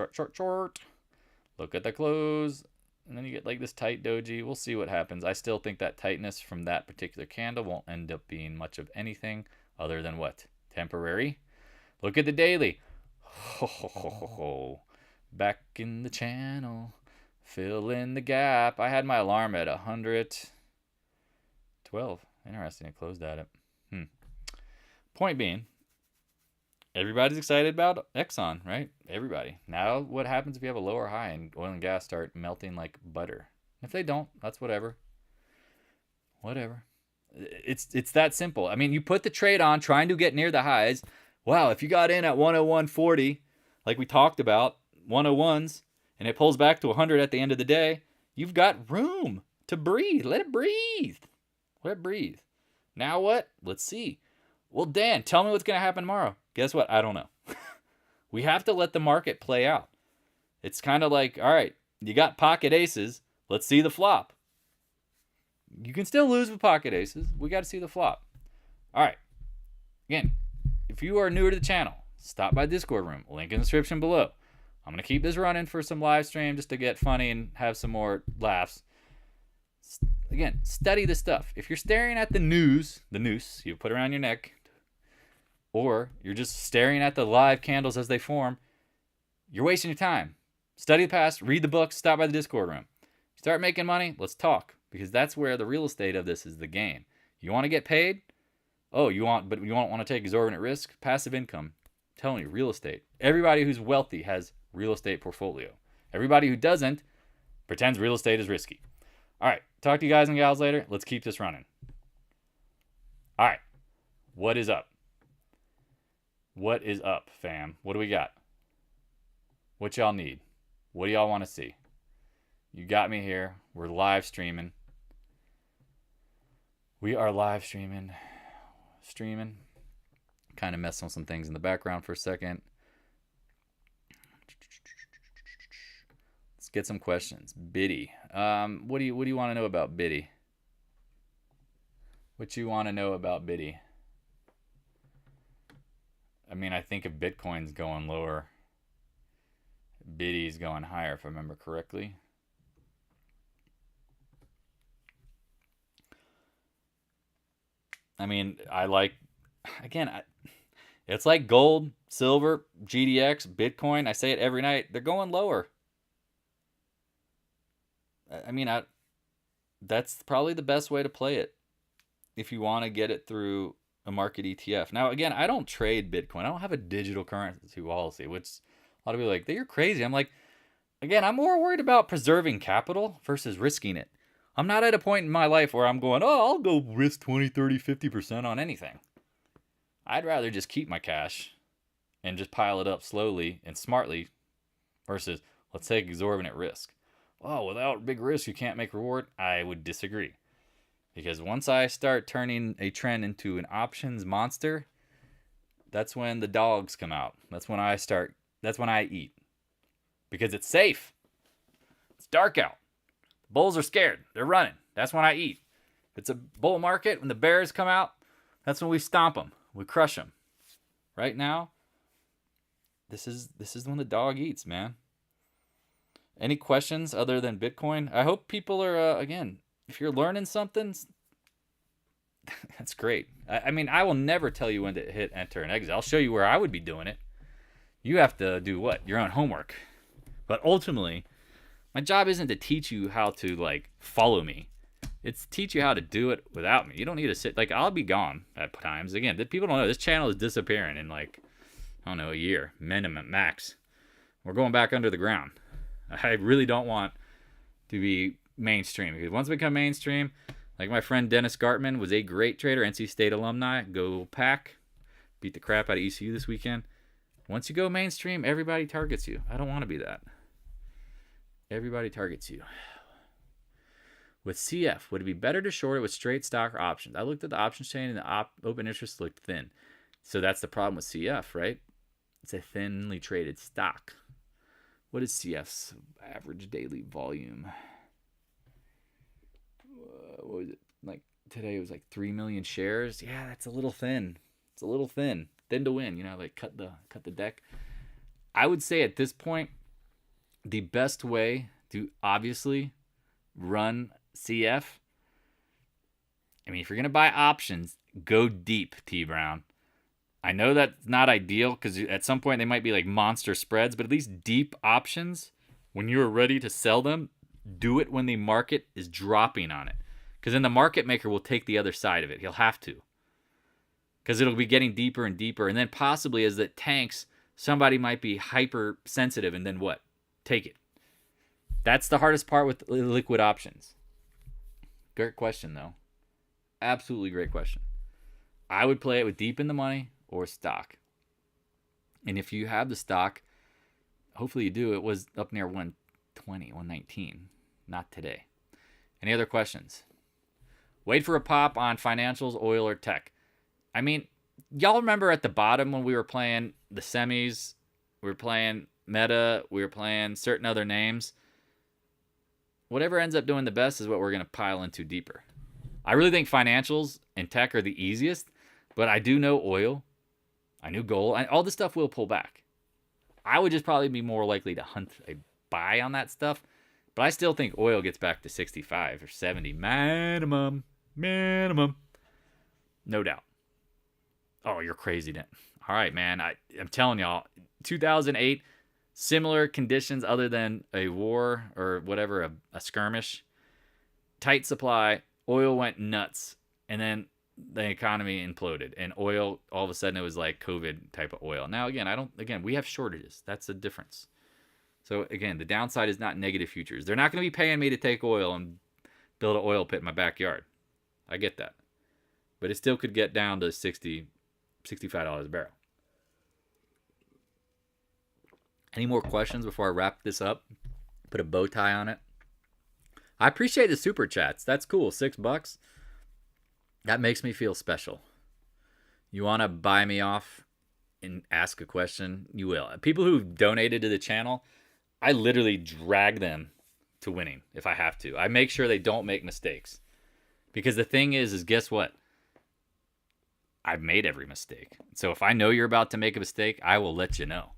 Look at the close, and then you get like this tight doji. We'll see what happens. I still think that tightness from that particular candle won't end up being much of anything other than what? Temporary. Look at the daily. Back in the channel, fill in the gap. I had my alarm at 112. Interesting, it closed at it. Point being, everybody's excited about Exxon, right? Everybody. Now, what happens if you have a lower high and oil and gas start melting like butter? If they don't, that's whatever. It's that simple. I mean, you put the trade on trying to get near the highs. Wow, if you got in at 101.40, like we talked about, 101s, and it pulls back to 100 at the end of the day, you've got room to breathe. Let it breathe. Now what? Let's see. Well, Dan, tell me what's going to happen tomorrow. Guess what? I don't know. We have to let the market play out. It's kind of like, all right, you got pocket aces. Let's see the flop. You can still lose with pocket aces. We got to see the flop. All right. Again, if you are newer to the channel, stop by Discord room. Link in the description below. I'm going to keep this running for some live stream just to get funny and have some more laughs. Again, study the stuff. If you're staring at the noose you put around your neck, or you're just staring at the live candles as they form, you're wasting your time. Study the past, read the books, stop by the Discord room. Start making money, let's talk. Because that's where the real estate of this is the game. You want to get paid? Oh, but you don't want to take exorbitant risk? Passive income. I'm telling you, real estate. Everybody who's wealthy has real estate portfolio. Everybody who doesn't pretends real estate is risky. All right, talk to you guys and gals later. Let's keep this running. All right, what is up? What is up, fam? What do we got? What y'all need? What do y'all want to see? You got me here. We're live streaming. We are live streaming. Kind of messing with some things in the background for a second. Let's get some questions. Biddy. What do you want to know about Biddy? What you want to know about Biddy? I mean, I think if Bitcoin's going lower, Biddy's going higher, if I remember correctly. I mean, it's like gold, silver, GDX, Bitcoin. I say it every night. They're going lower. I mean, that's probably the best way to play it if you want to get it through a market ETF. Now, again, I don't trade Bitcoin. I don't have a digital currency policy, which a lot of people are like, you're crazy. I'm like, again, I'm more worried about preserving capital versus risking it. I'm not at a point in my life where I'm going, I'll go risk 20, 30, 50% on anything. I'd rather just keep my cash and just pile it up slowly and smartly versus let's take exorbitant risk. Oh, without big risk, you can't make reward. I would disagree. Because once I start turning a trend into an options monster, that's when the dogs come out. That's when I eat. Because it's safe. It's dark out. The bulls are scared. They're running. That's when I eat. If it's a bull market, when the bears come out, that's when we stomp them. We crush them. Right now, this is when the dog eats, man. Any questions other than Bitcoin? I hope people are, again, if you're learning something, that's great. I mean, I will never tell you when to hit enter and exit. I'll show you where I would be doing it. You have to do what? Your own homework. But ultimately, my job isn't to teach you how to, follow me. It's to teach you how to do it without me. You don't need to sit. I'll be gone at times. Again, people don't know. This channel is disappearing in, a year. Minimum, max. We're going back under the ground. I really don't want to be mainstream. Because once we become mainstream, like my friend Dennis Gartman was a great trader, NC State alumni. Go Pack. Beat the crap out of ECU this weekend. Once you go mainstream, everybody targets you. I don't want to be that. Everybody targets you. With CF, would it be better to short it with straight stock or options? I looked at the options chain and the open interest looked thin. So that's the problem with CF, right? It's a thinly traded stock. What is CF's average daily volume? What was it? Today it was 3 million shares. Yeah, that's a little thin. It's a little thin. Thin to win, cut the deck. I would say at this point, the best way to obviously run CF, I mean, if you're going to buy options, go deep, T Brown. I know that's not ideal because at some point they might be monster spreads, but at least deep options, when you're ready to sell them, do it when the market is dropping on it. Because then the market maker will take the other side of it. He'll have to. Because it'll be getting deeper and deeper. And then possibly as it tanks, somebody might be hypersensitive and then what? Take it. That's the hardest part with liquid options. Great question, though. Absolutely great question. I would play it with deep in the money or stock. And if you have the stock, hopefully you do. It was up near 120, 119. Not today. Any other questions? Wait for a pop on financials, oil, or tech. I mean, y'all remember at the bottom when we were playing the semis, we were playing Meta, we were playing certain other names. Whatever ends up doing the best is what we're going to pile into deeper. I really think financials and tech are the easiest, but I do know oil. I knew gold. All this stuff will pull back. I would just probably be more likely to hunt a buy on that stuff, but I still think oil gets back to 65 or 70 minimum. No doubt. Oh, you're crazy then. All right, man. I'm telling y'all, 2008, similar conditions other than a war or whatever, a skirmish. Tight supply, oil went nuts, and then the economy imploded, and oil, all of a sudden, it was like COVID type of oil. Now, again, we have shortages. That's the difference. So, again, the downside is not negative futures. They're not going to be paying me to take oil and build an oil pit in my backyard. I get that. But it still could get down to $65 a barrel. Any more questions before I wrap this up? Put a bow tie on it. I appreciate the super chats. That's cool. $6. That makes me feel special. You want to buy me off and ask a question? You will. People who've donated to the channel, I literally drag them to winning if I have to. I make sure they don't make mistakes. Because the thing is guess what? I've made every mistake. So if I know you're about to make a mistake, I will let you know.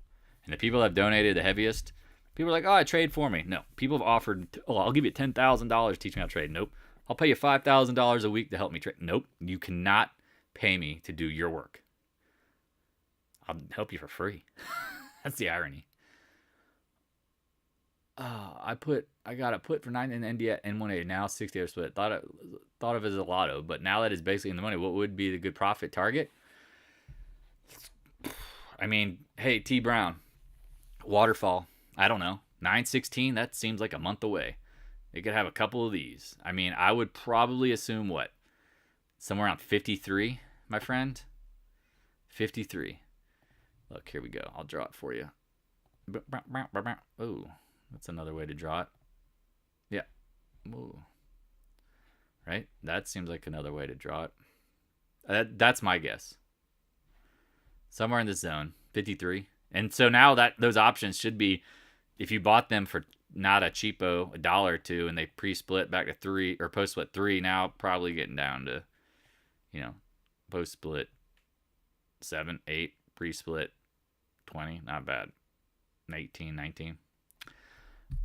And the people that have donated the heaviest, people are like, oh, trade for me. No, people have offered, oh, I'll give you $10,000 to teach me how to trade. Nope. I'll pay you $5,000 a week to help me trade. Nope. You cannot pay me to do your work. I'll help you for free. That's the irony. I got a put for 9 in NDAQ N1A, now 60 split. Thought of it as a lotto, but now that it's basically in the money, what would be the good profit target? I mean, hey, T Brown, waterfall, I don't know, 9/16, that seems like a month away. They could have a couple of these. I mean, I would probably assume what? Somewhere around 53, my friend. 53. Look, here we go. I'll draw it for you. Oh, that's another way to draw it. Yeah. Ooh. Right? That seems like another way to draw it. That's my guess. Somewhere in this zone, 53. And so now that those options should be, if you bought them for not a cheapo, $1 or $2, and they pre-split back to 3 or post-split 3, now probably getting down to, post-split 7, 8, pre-split 20, not bad. 18, 19.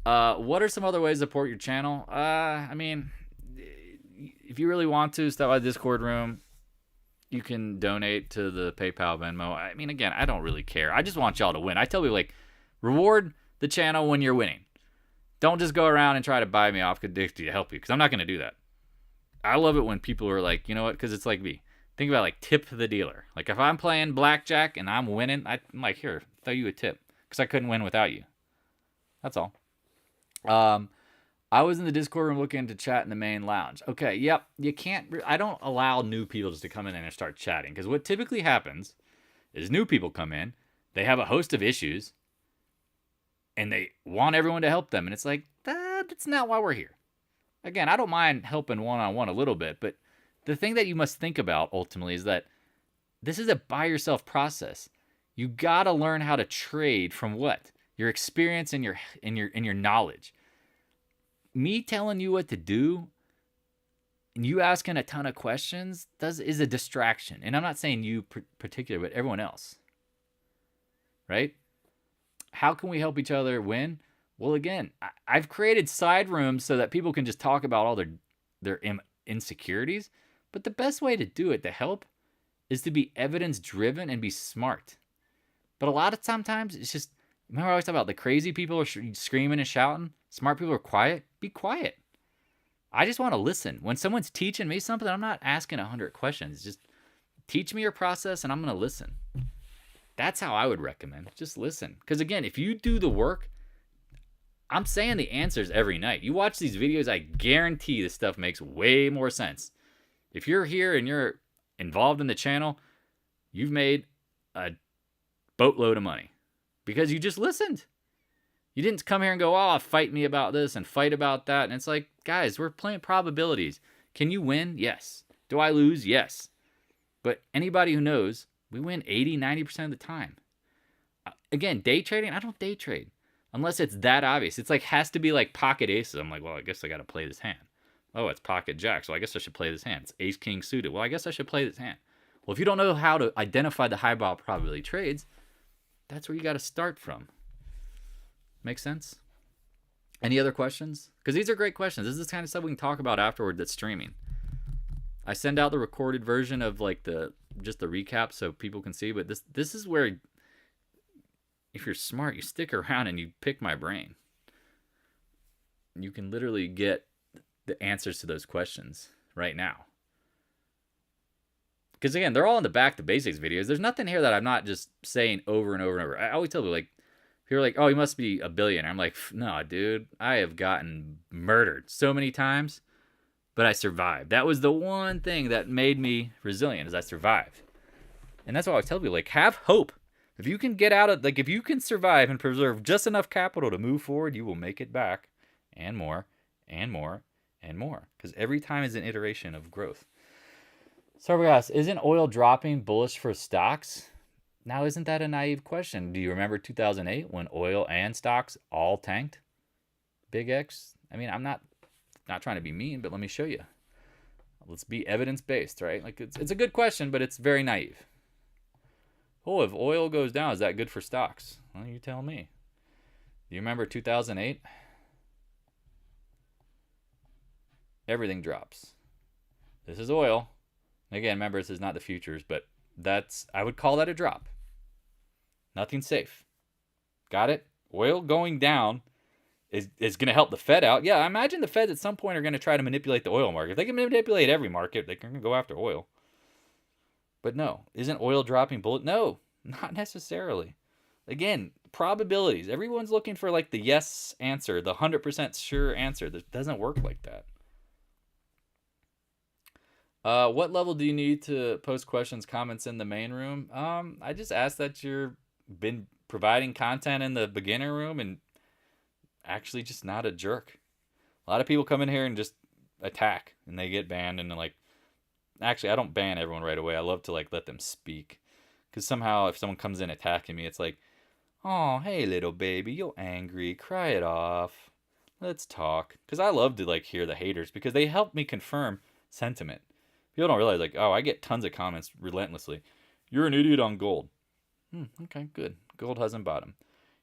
What are some other ways to support your channel? I mean, if you really want to, stop by the Discord room. You can donate to the PayPal, Venmo. I mean, again, I don't really care. I just want y'all to win. I tell people, reward the channel when you're winning. Don't just go around and try to buy me off to help you, because I'm not going to do that. I love it when people are like, you know what, because it's like me. Think about tip the dealer. If I'm playing blackjack and I'm winning, I'm like, here, throw you a tip, because I couldn't win without you. That's all. I was in the Discord room looking to chat in the main lounge. Okay, yep. You can't. I don't allow new people just to come in and start chatting, because what typically happens is new people come in, they have a host of issues, and they want everyone to help them, and it's like, that's not why we're here. Again, I don't mind helping one-on-one a little bit, but the thing that you must think about ultimately is that this is a by-yourself process. You gotta learn how to trade from what? Your experience and your knowledge. Me telling you what to do and you asking a ton of questions is a distraction. And I'm not saying you particular, but everyone else. Right? How can we help each other win? Well, again, I've created side rooms so that people can just talk about all their insecurities. But the best way to do it, to help, is to be evidence-driven and be smart. But a lot of sometimes it's just, remember I always talk about the crazy people are screaming and shouting? Smart people are quiet. Be quiet. I just want to listen. When someone's teaching me something, I'm not asking 100 questions. Just teach me your process and I'm going to listen. That's how I would recommend. Just listen. Because again, if you do the work, I'm saying the answers every night. You watch these videos, I guarantee this stuff makes way more sense. If you're here and you're involved in the channel, you've made a boatload of money because you just listened. You didn't come here and go, oh, fight me about this and fight about that. And it's like, guys, we're playing probabilities. Can you win? Yes. Do I lose? Yes. But anybody who knows, we win 80, 90% of the time. Again, day trading, I don't day trade unless it's that obvious. It's has to be like pocket aces. I'm like, well, I guess I got to play this hand. Oh, it's pocket jack, so I guess I should play this hand. It's ace king suited. Well, I guess I should play this hand. Well, if you don't know how to identify the highball probability trades, that's where you got to start from. Make sense? Any other questions? Because these are great questions. This is the kind of stuff we can talk about afterward that's streaming. I send out the recorded version of like just the recap so people can see, but this is where, if you're smart, you stick around and you pick my brain. You can literally get the answers to those questions right now. Because again, they're all in the Back to Basics videos. There's nothing here that I'm not just saying over and over and over. I always tell people, like, if you're like, oh, you must be a billionaire. I'm like, no, dude, I have gotten murdered so many times, but I survived. That was the one thing that made me resilient, is I survived. And that's why I always tell people, like, have hope. If you can get out of, like, if you can survive and preserve just enough capital to move forward, you will make it back, and more, and more, and more. Because every time is an iteration of growth. So we asked, isn't oil dropping bullish for stocks? Now, isn't that a naive question? Do you remember 2008 when oil and stocks all tanked? Big X? I mean, I'm not trying to be mean, but let me show you. Let's be evidence-based, right? Like, it's a good question, but it's very naive. Oh, if oil goes down, is that good for stocks? Well, you tell me. Do you remember 2008? Everything drops. This is oil. Again, remember, this is not the futures, but I would call that a drop. Nothing safe. Got it? Oil going down is going to help the Fed out. Yeah, I imagine the Fed at some point are going to try to manipulate the oil market. If they can manipulate every market, they can go after oil. But no, isn't oil dropping bullet? No, not necessarily. Again, probabilities. Everyone's looking for like the yes answer, the 100% sure answer. That doesn't work like that. What level do you need to post questions, comments in the main room? I just ask that you've been providing content in the beginner room and actually just not a jerk. A lot of people come in here and just attack and they get banned, and they're like, actually, I don't ban everyone right away. I love to like let them speak, because somehow if someone comes in attacking me, it's like, oh, hey, little baby, you're angry. Cry it off. Let's talk. Because I love to like hear the haters, because they help me confirm sentiment. People don't realize, like, oh, I get tons of comments relentlessly. You're an idiot on gold. Okay, good. Gold hasn't bottomed.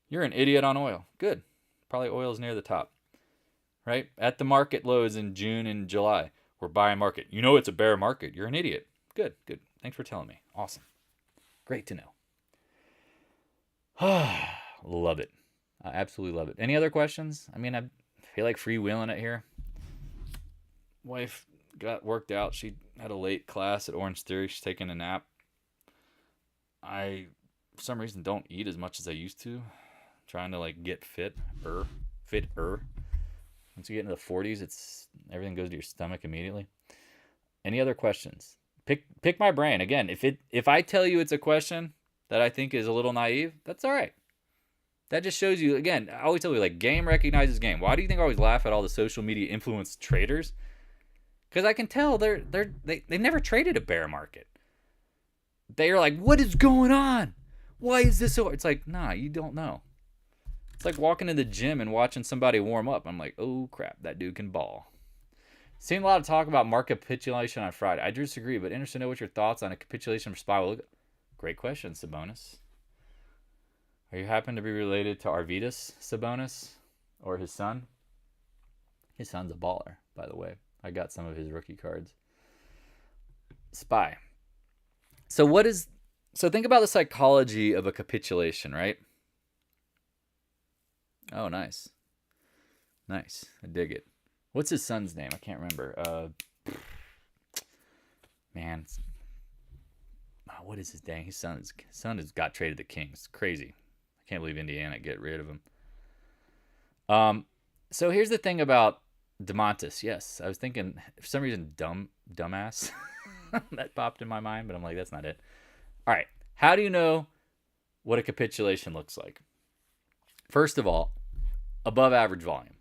You're an idiot on oil. Good. Probably oil's near the top. Right? At the market lows in June and July, we're buying market. You know it's a bear market. You're an idiot. Good, good. Thanks for telling me. Awesome. Great to know. Love it. I absolutely love it. Any other questions? I mean, I feel like freewheeling it here. Wife got worked out. She had a late class at Orange Theory. She's taking a nap. I, for some reason, don't eat as much as I used to. Trying to like get fitter. Once you get into the 40s, everything goes to your stomach immediately. Any other questions? Pick my brain. Again, if I tell you it's a question that I think is a little naive, that's all right. That just shows you, again, I always tell you, like, game recognizes game. Why do you think I always laugh at all the social media influenced traders? Because I can tell they've never traded a bear market. They're like, what is going on? Why is this so? It's like, nah, you don't know. It's like walking in the gym and watching somebody warm up. I'm like, oh crap, that dude can ball. Seen a lot of talk about market capitulation on Friday. I disagree, but interested to know what your thoughts on a capitulation for SPY. Great question, Sabonis. Are you happen to be related to Arvydas Sabonis or his son? His son's a baller, by the way. I got some of his rookie cards. SPY. So think about the psychology of a capitulation, right? Oh, nice. Nice. I dig it. What's his son's name? I can't remember. Man. What is his dang? His son has got traded to Kings. Crazy. I can't believe Indiana get rid of him. So here's the thing about DeMontis. Yes, I was thinking, for some reason, dumbass. That popped in my mind, but I'm like, that's not it. All right. How do you know what a capitulation looks like? First of all, above average volume.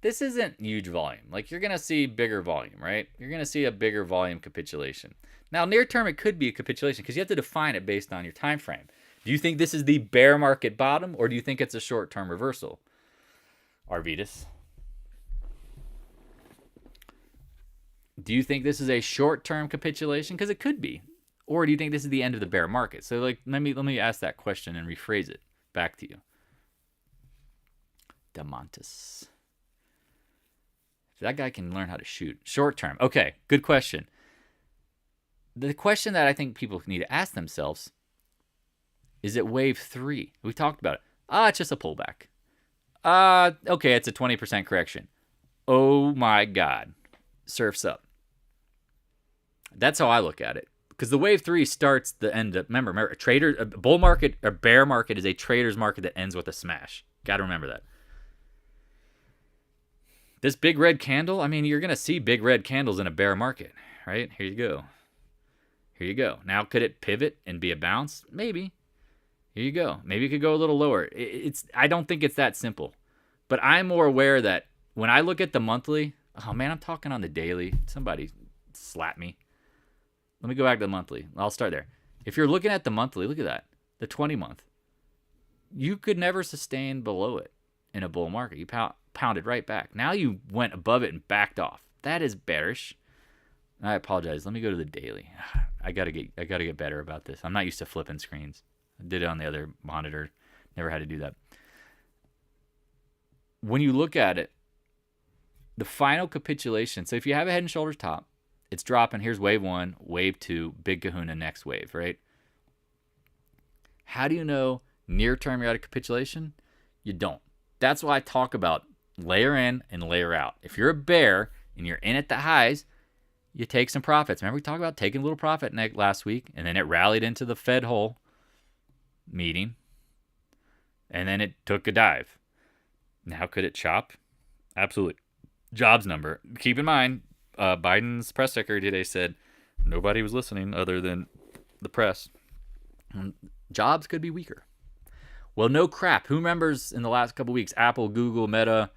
This isn't huge volume. Like, you're going to see bigger volume, right? You're going to see a bigger volume capitulation. Now, near term, it could be a capitulation because you have to define it based on your time frame. Do you think this is the bear market bottom, or do you think it's a short-term reversal? Arvydas. Do you think this is a short-term capitulation? Because it could be. Or do you think this is the end of the bear market? So like, let me ask that question and rephrase it back to you. Damontis. That guy can learn how to shoot. Short-term. Okay, good question. The question that I think people need to ask themselves, is it wave 3? We talked about it. It's just a pullback. Okay, it's a 20% correction. Oh my God. Surf's up. That's how I look at it. Because the wave 3 starts the end of, remember, a bull market or bear market is a trader's market that ends with a smash. Got to remember that. This big red candle, I mean, you're going to see big red candles in a bear market, right? Here you go. Here you go. Now, could it pivot and be a bounce? Maybe. Here you go. Maybe it could go a little lower. I don't think it's that simple. But I'm more aware that when I look at the monthly, oh man, I'm talking on the daily. Somebody slap me. Let me go back to the monthly. I'll start there. If you're looking at the monthly, look at that. The 20 month. You could never sustain below it in a bull market. You pounded right back. Now you went above it and backed off. That is bearish. I apologize. Let me go to the daily. I gotta get better about this. I'm not used to flipping screens. I did it on the other monitor. Never had to do that. When you look at it, the final capitulation. So if you have a head and shoulders top, it's dropping. Here's wave 1, wave 2, big kahuna, next wave, right? How do you know near term you're at a capitulation? You don't. That's why I talk about layer in and layer out. If you're a bear and you're in at the highs, you take some profits. Remember we talked about taking a little profit last week, and then it rallied into the Fed hole meeting, and then it took a dive. Now could it chop? Absolutely. Jobs number. Keep in mind, Biden's press secretary today said nobody was listening other than the press. Jobs could be weaker. Well, no crap. Who remembers in the last couple weeks, Apple, Google, Meta,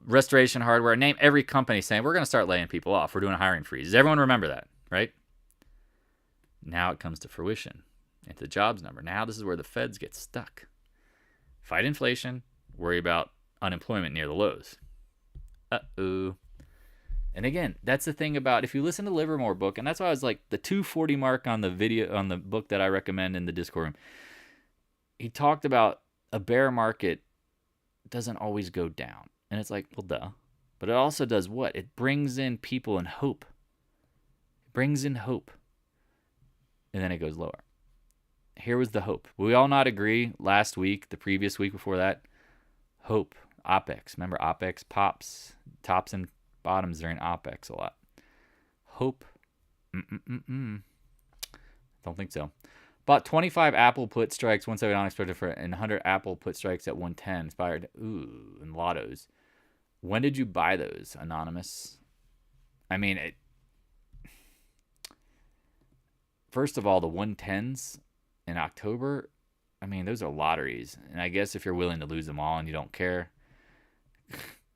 Restoration Hardware, name every company saying we're going to start laying people off. We're doing a hiring freeze. Does everyone remember that, right? Now it comes to fruition. It's the jobs number. Now this is where the feds get stuck. Fight inflation, worry about unemployment near the lows. Uh-oh. And again, that's the thing about, if you listen to Livermore book, and that's why I was like, the 240 mark on the video, on the book that I recommend in the Discord room, he talked about a bear market doesn't always go down. And it's like, well, duh. But it also does what? It brings in people and hope. It brings in hope. And then it goes lower. Here was the hope. We all not agree last week, the previous week before that. Hope. OPEX. Remember OPEX pops, tops and bottoms are in OPEX a lot. Hope. Don't think so. Bought 25 Apple put strikes, 170 unexpected for, and 100 Apple put strikes at 110 expired. Ooh, and lottos. When did you buy those, Anonymous? I mean, first of all, the 110s in October, I mean, those are lotteries. And I guess if you're willing to lose them all and you don't care,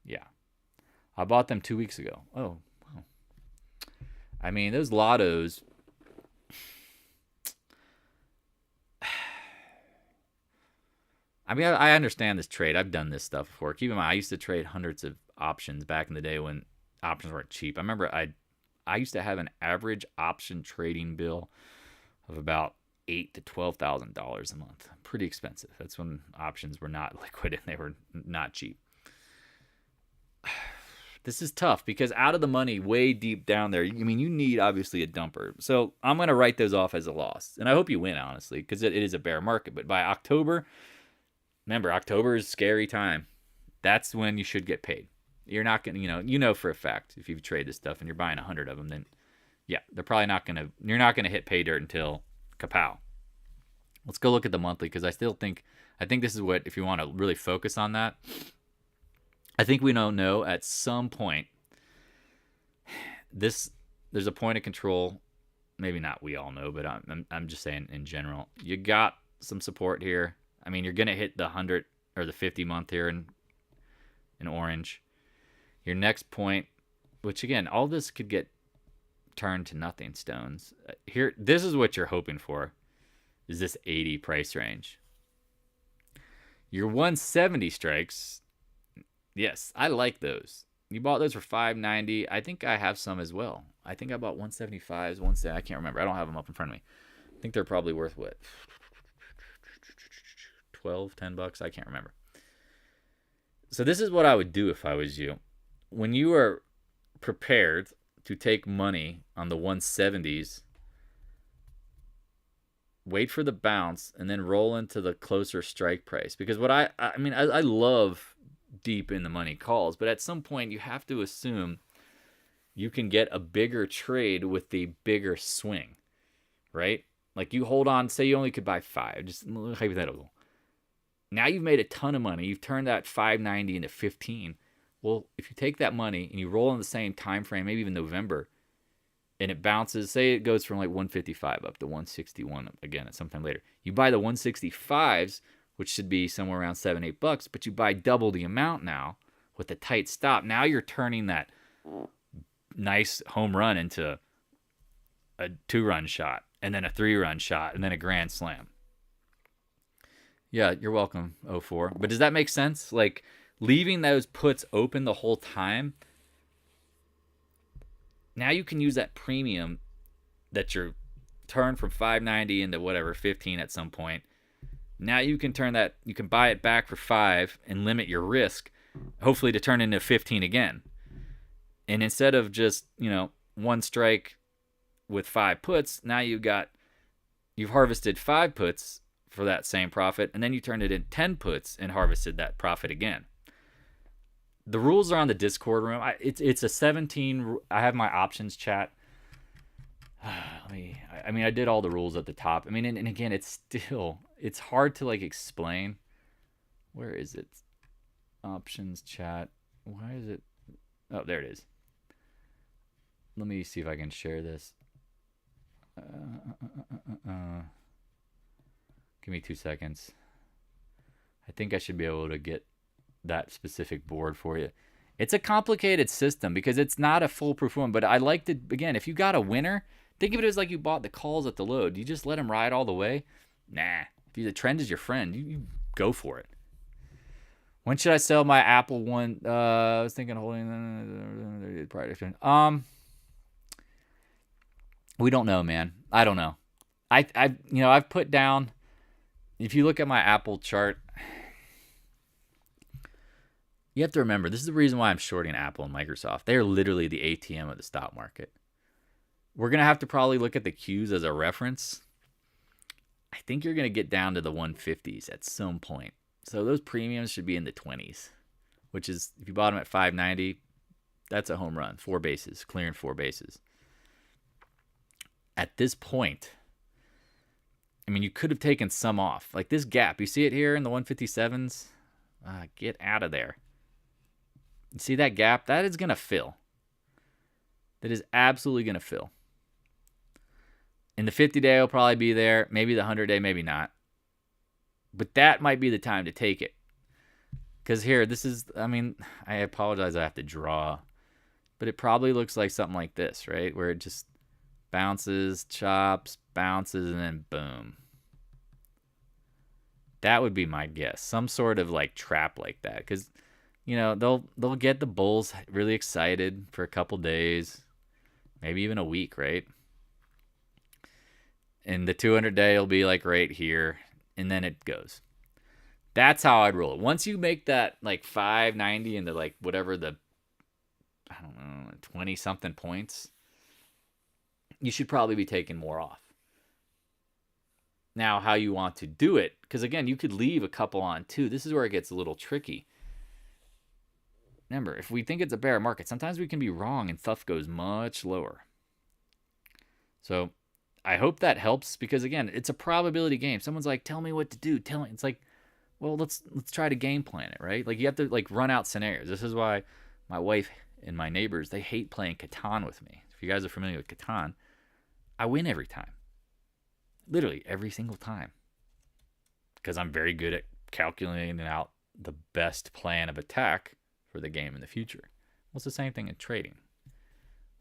yeah. I bought them 2 weeks ago. Oh, wow. I mean, those lottos, I mean, I understand this trade. I've done this stuff before. Keep in mind, I used to trade hundreds of options back in the day when options weren't cheap. I remember I used to have an average option trading bill of about $8,000 to $12,000 a month. Pretty expensive. That's when options were not liquid and they were not cheap. This is tough because out of the money, way deep down there, I mean, you need obviously a dumper. So I'm going to write those off as a loss. And I hope you win, honestly, because it is a bear market. But by October, remember, October is a scary time. That's when you should get paid. You're not going to, you know for a fact, if you trade this stuff and you're buying 100 of them, then yeah, they're probably not going to, you're not going to hit pay dirt until kapow. Let's go look at the monthly because I think this is what, if you want to really focus on that, I think we don't know at some point, there's a point of control. Maybe not we all know, but I'm just saying in general, you got some support here. I mean, you're going to hit the 100 or the 50 month here in orange. Your next point, which again, all this could get turned to nothing stones. Here, this is what you're hoping for, is this 80 price range. Your 170 strikes, yes, I like those. You bought those for $5.90. I think I have some as well. I think I bought 175s, 170. I can't remember. I don't have them up in front of me. I think they're probably worth what? 12, 10 bucks. I can't remember. So this is what I would do if I was you. When you are prepared to take money on the 170s, wait for the bounce and then roll into the closer strike price. Because what I love deep in the money calls, but at some point you have to assume you can get a bigger trade with the bigger swing, right? Like you hold on, say you only could buy 5, just hypothetical. Now you've made a ton of money. You've turned that 590 into 15. Well, if you take that money and you roll in the same time frame, maybe even November, and it bounces, say it goes from like 155 up to 161 again at some time later. You buy the 165s, which should be somewhere around $7-8, but you buy double the amount now with a tight stop. Now you're turning that nice home run into a 2-run shot, and then a 3-run shot, and then a grand slam. Yeah, you're welcome, 04. But does that make sense? Like, leaving those puts open the whole time, now you can use that premium that you're turned from 590 into whatever, 15 at some point. Now you can turn that, you can buy it back for 5 and limit your risk, hopefully to turn into 15 again. And instead of just, one strike with 5 puts, now you've harvested 5 puts for that same profit, and then you turned it in 10 puts and harvested that profit again. The rules are on the Discord room. It's a 17. I have my options chat. I did all the rules at the top. And again, it's hard to like explain. Where is it? Options chat. Why is it? Oh, there it is. Let me see if I can share this. Give me 2 seconds. I think I should be able to get that specific board for you. It's a complicated system because it's not a foolproof one, but I like to, again, if you got a winner, think of it as like you bought the calls at the low. Do you just let them ride all the way? Nah. If the trend is your friend, you go for it. When should I sell my Apple one? I was thinking holding we don't know, man. I don't know. I've put down, if you look at my Apple chart, you have to remember, this is the reason why I'm shorting Apple and Microsoft. They are literally the ATM of the stock market. We're going to have to probably look at the Qs as a reference. I think you're going to get down to the 150s at some point. So those premiums should be in the 20s, which is, if you bought them at 590, that's a home run. 4 bases, clearing 4 bases. At this point, you could have taken some off. Like this gap, you see it here in the 157s? Get out of there. You see that gap? That is going to fill. That is absolutely going to fill. And the 50-day will probably be there. Maybe the 100-day, maybe not. But that might be the time to take it. Because here, this is, I apologize I have to draw. But it probably looks like something like this, right? Where it just bounces, chops, bounces, and then boom. That would be my guess. Some sort of like trap like that. Because, they'll get the bulls really excited for a couple days. Maybe even a week, right? And the 200-day will be like right here. And then it goes. That's how I'd roll it. Once you make that like 590 into like whatever the, 20-something points, you should probably be taking more off. Now, how you want to do it, because again, you could leave a couple on too. This is where it gets a little tricky. Remember, if we think it's a bear market, sometimes we can be wrong and stuff goes much lower. So I hope that helps, because again, it's a probability game. Someone's like, tell me what to do. It's like, well, let's try to game plan it, right? Like you have to like run out scenarios. This is why my wife and my neighbors, they hate playing Catan with me. If you guys are familiar with Catan, I win every time. Literally every single time. Because I'm very good at calculating out the best plan of attack for the game in the future. Well, it's the same thing in trading.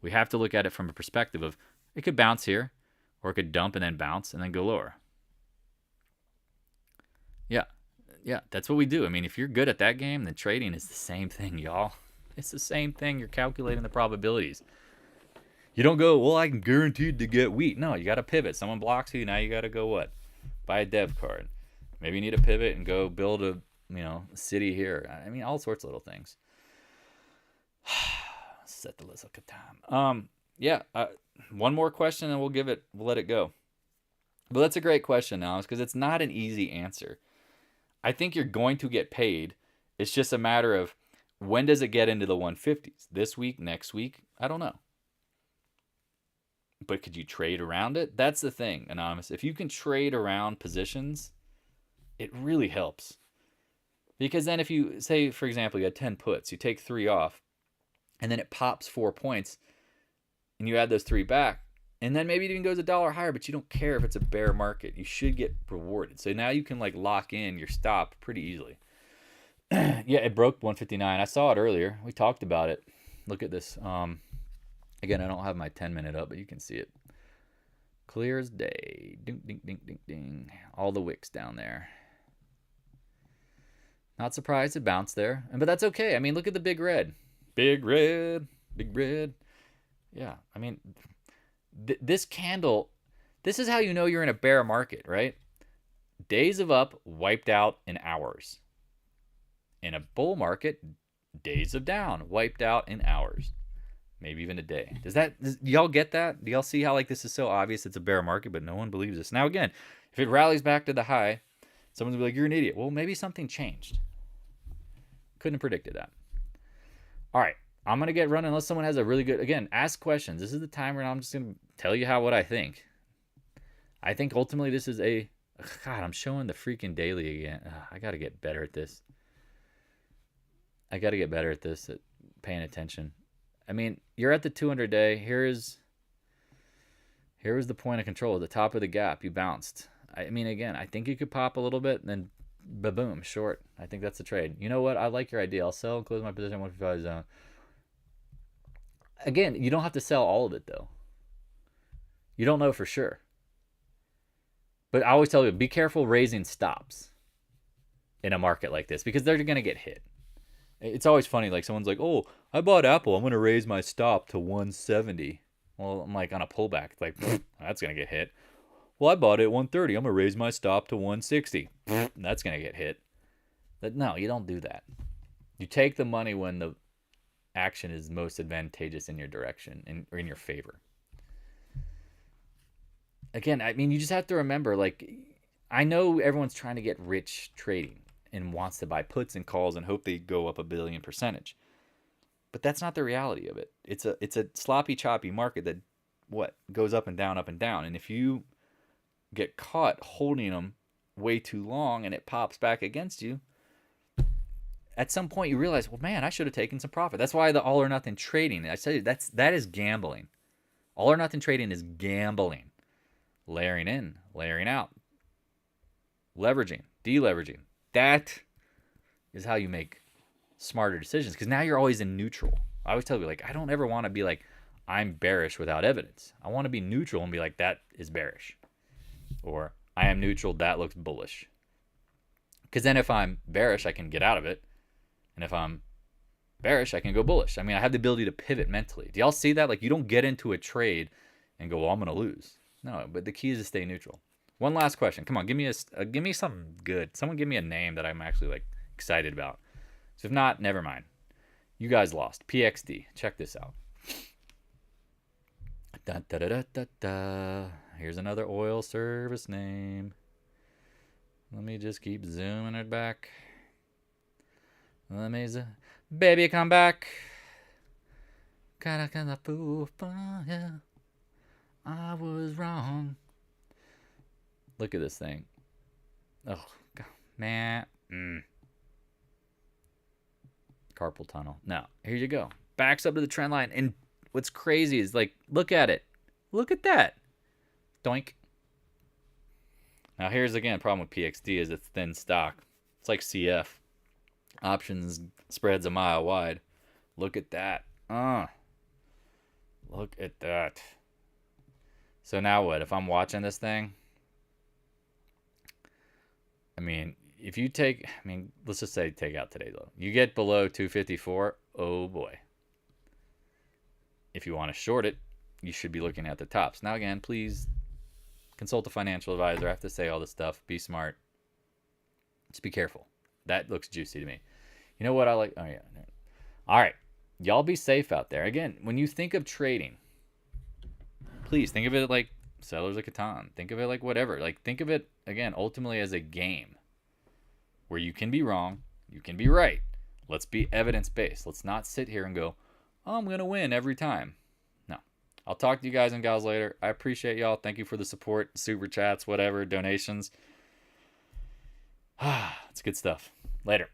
We have to look at it from a perspective of, it could bounce here, or it could dump and then bounce and then go lower. Yeah, that's what we do. If you're good at that game, then trading is the same thing, y'all. It's the same thing. You're calculating the probabilities. You don't go, well, I'm guaranteed to get wheat. No, you got to pivot. Someone blocks you. Now you got to go what? Buy a dev card. Maybe you need to pivot and go build a, city here. I mean, all sorts of little things. Set the list of time. Yeah. One more question and we'll let it go. But that's a great question, Alex, because it's not an easy answer. I think you're going to get paid. It's just a matter of when does it get into the 150s? This week, next week? I don't know. But could you trade around it? That's the thing, Anonymous. If you can trade around positions, it really helps. Because then if you, say, for example, you had 10 puts, you take 3 off, and then it pops 4 points, and you add those 3 back, and then maybe it even goes $1 higher, but you don't care if it's a bear market. You should get rewarded. So now you can like lock in your stop pretty easily. Yeah, it broke 159. I saw it earlier. We talked about it. Look at this. Again, I don't have my 10-minute up, but you can see it. Clear as day. Ding, ding, ding, ding, ding. All the wicks down there. Not surprised it bounced there. But that's okay. I mean, look at the big red. Big red. Big red. Yeah, I mean, this candle, this is how you know you're in a bear market, right? Days of up wiped out in hours. In a bull market, days of down wiped out in hours. Maybe even a day. Do y'all get that? Do y'all see how like this is so obvious it's a bear market, but no one believes this? Now again, if it rallies back to the high, someone's gonna be like, you're an idiot. Well, maybe something changed. Couldn't have predicted that. All right, I'm gonna get running unless someone has a really good, again, ask questions. This is the time where I'm just gonna tell you what I think. I think ultimately this is God, I'm showing the freaking daily again. I gotta get better at this. At paying attention. I mean, you're at the 200-day. Here was the point of control. At the top of the gap, you bounced. I mean, again, I think you could pop a little bit and then ba-boom, short. I think that's the trade. You know what? I like your idea. I'll sell and close my position 155 zone. Again, you don't have to sell all of it, though. You don't know for sure. But I always tell you, be careful raising stops in a market like this because they're going to get hit. It's always funny, like someone's like, oh, I bought Apple. I'm going to raise my stop to 170. Well, I'm like on a pullback. It's like, that's going to get hit. Well, I bought it at 130. I'm going to raise my stop to 160. That's going to get hit. But no, you don't do that. You take the money when the action is most advantageous in your direction or in your favor. Again, I mean, you just have to remember, like, I know everyone's trying to get rich trading and wants to buy puts and calls and hope they go up 1 billion %. But that's not the reality of it. It's a sloppy, choppy market that goes up and down, up and down. And if you get caught holding them way too long and it pops back against you, at some point you realize, well, man, I should have taken some profit. That's why the all or nothing trading, I tell you, that is gambling. All or nothing trading is gambling. Layering in, layering out, leveraging, deleveraging. That is how you make smarter decisions because now you're always in neutral. I always tell you, like, I don't ever want to be like, I'm bearish without evidence. I want to be neutral and be like, that is bearish. Or I am neutral, that looks bullish. Because then if I'm bearish, I can get out of it. And if I'm bearish, I can go bullish. I mean, I have the ability to pivot mentally. Do y'all see that? Like, you don't get into a trade and go, well, I'm going to lose. No, but the key is to stay neutral. One last question. Come on, give me something good. Someone give me a name that I'm actually like excited about. So if not, never mind. You guys lost. PXD. Check this out. Da, da, da, da, da, da. Here's another oil service name. Let me just keep zooming it back. Baby, come back. I was wrong. Look at this thing. Oh, God, man. Carpal tunnel. Now, here you go. Backs up to the trend line. And what's crazy is, like, look at it. Look at that. Doink. Now, here's, again, a problem with PXD is it's thin stock. It's like CF. Options spreads a mile wide. Look at that. Look at that. So now what? If I'm watching this thing, I mean, if you let's just say take out today's low. You get below 254. oh boy. If you want to short it, you should be looking at the tops. Now, again, please consult a financial advisor. I have to say all this stuff. Be smart. Just be careful. That looks juicy to me. You know what I like? Oh, yeah. All right. Y'all be safe out there. Again, when you think of trading, please think of it like Settlers of Catan. Think of it like whatever. Like, think of it, again, ultimately as a game where you can be wrong, you can be right. Let's be evidence-based. Let's not sit here and go, oh, I'm going to win every time. No. I'll talk to you guys and gals later. I appreciate y'all. Thank you for the support, super chats, whatever, donations. It's good stuff. Later.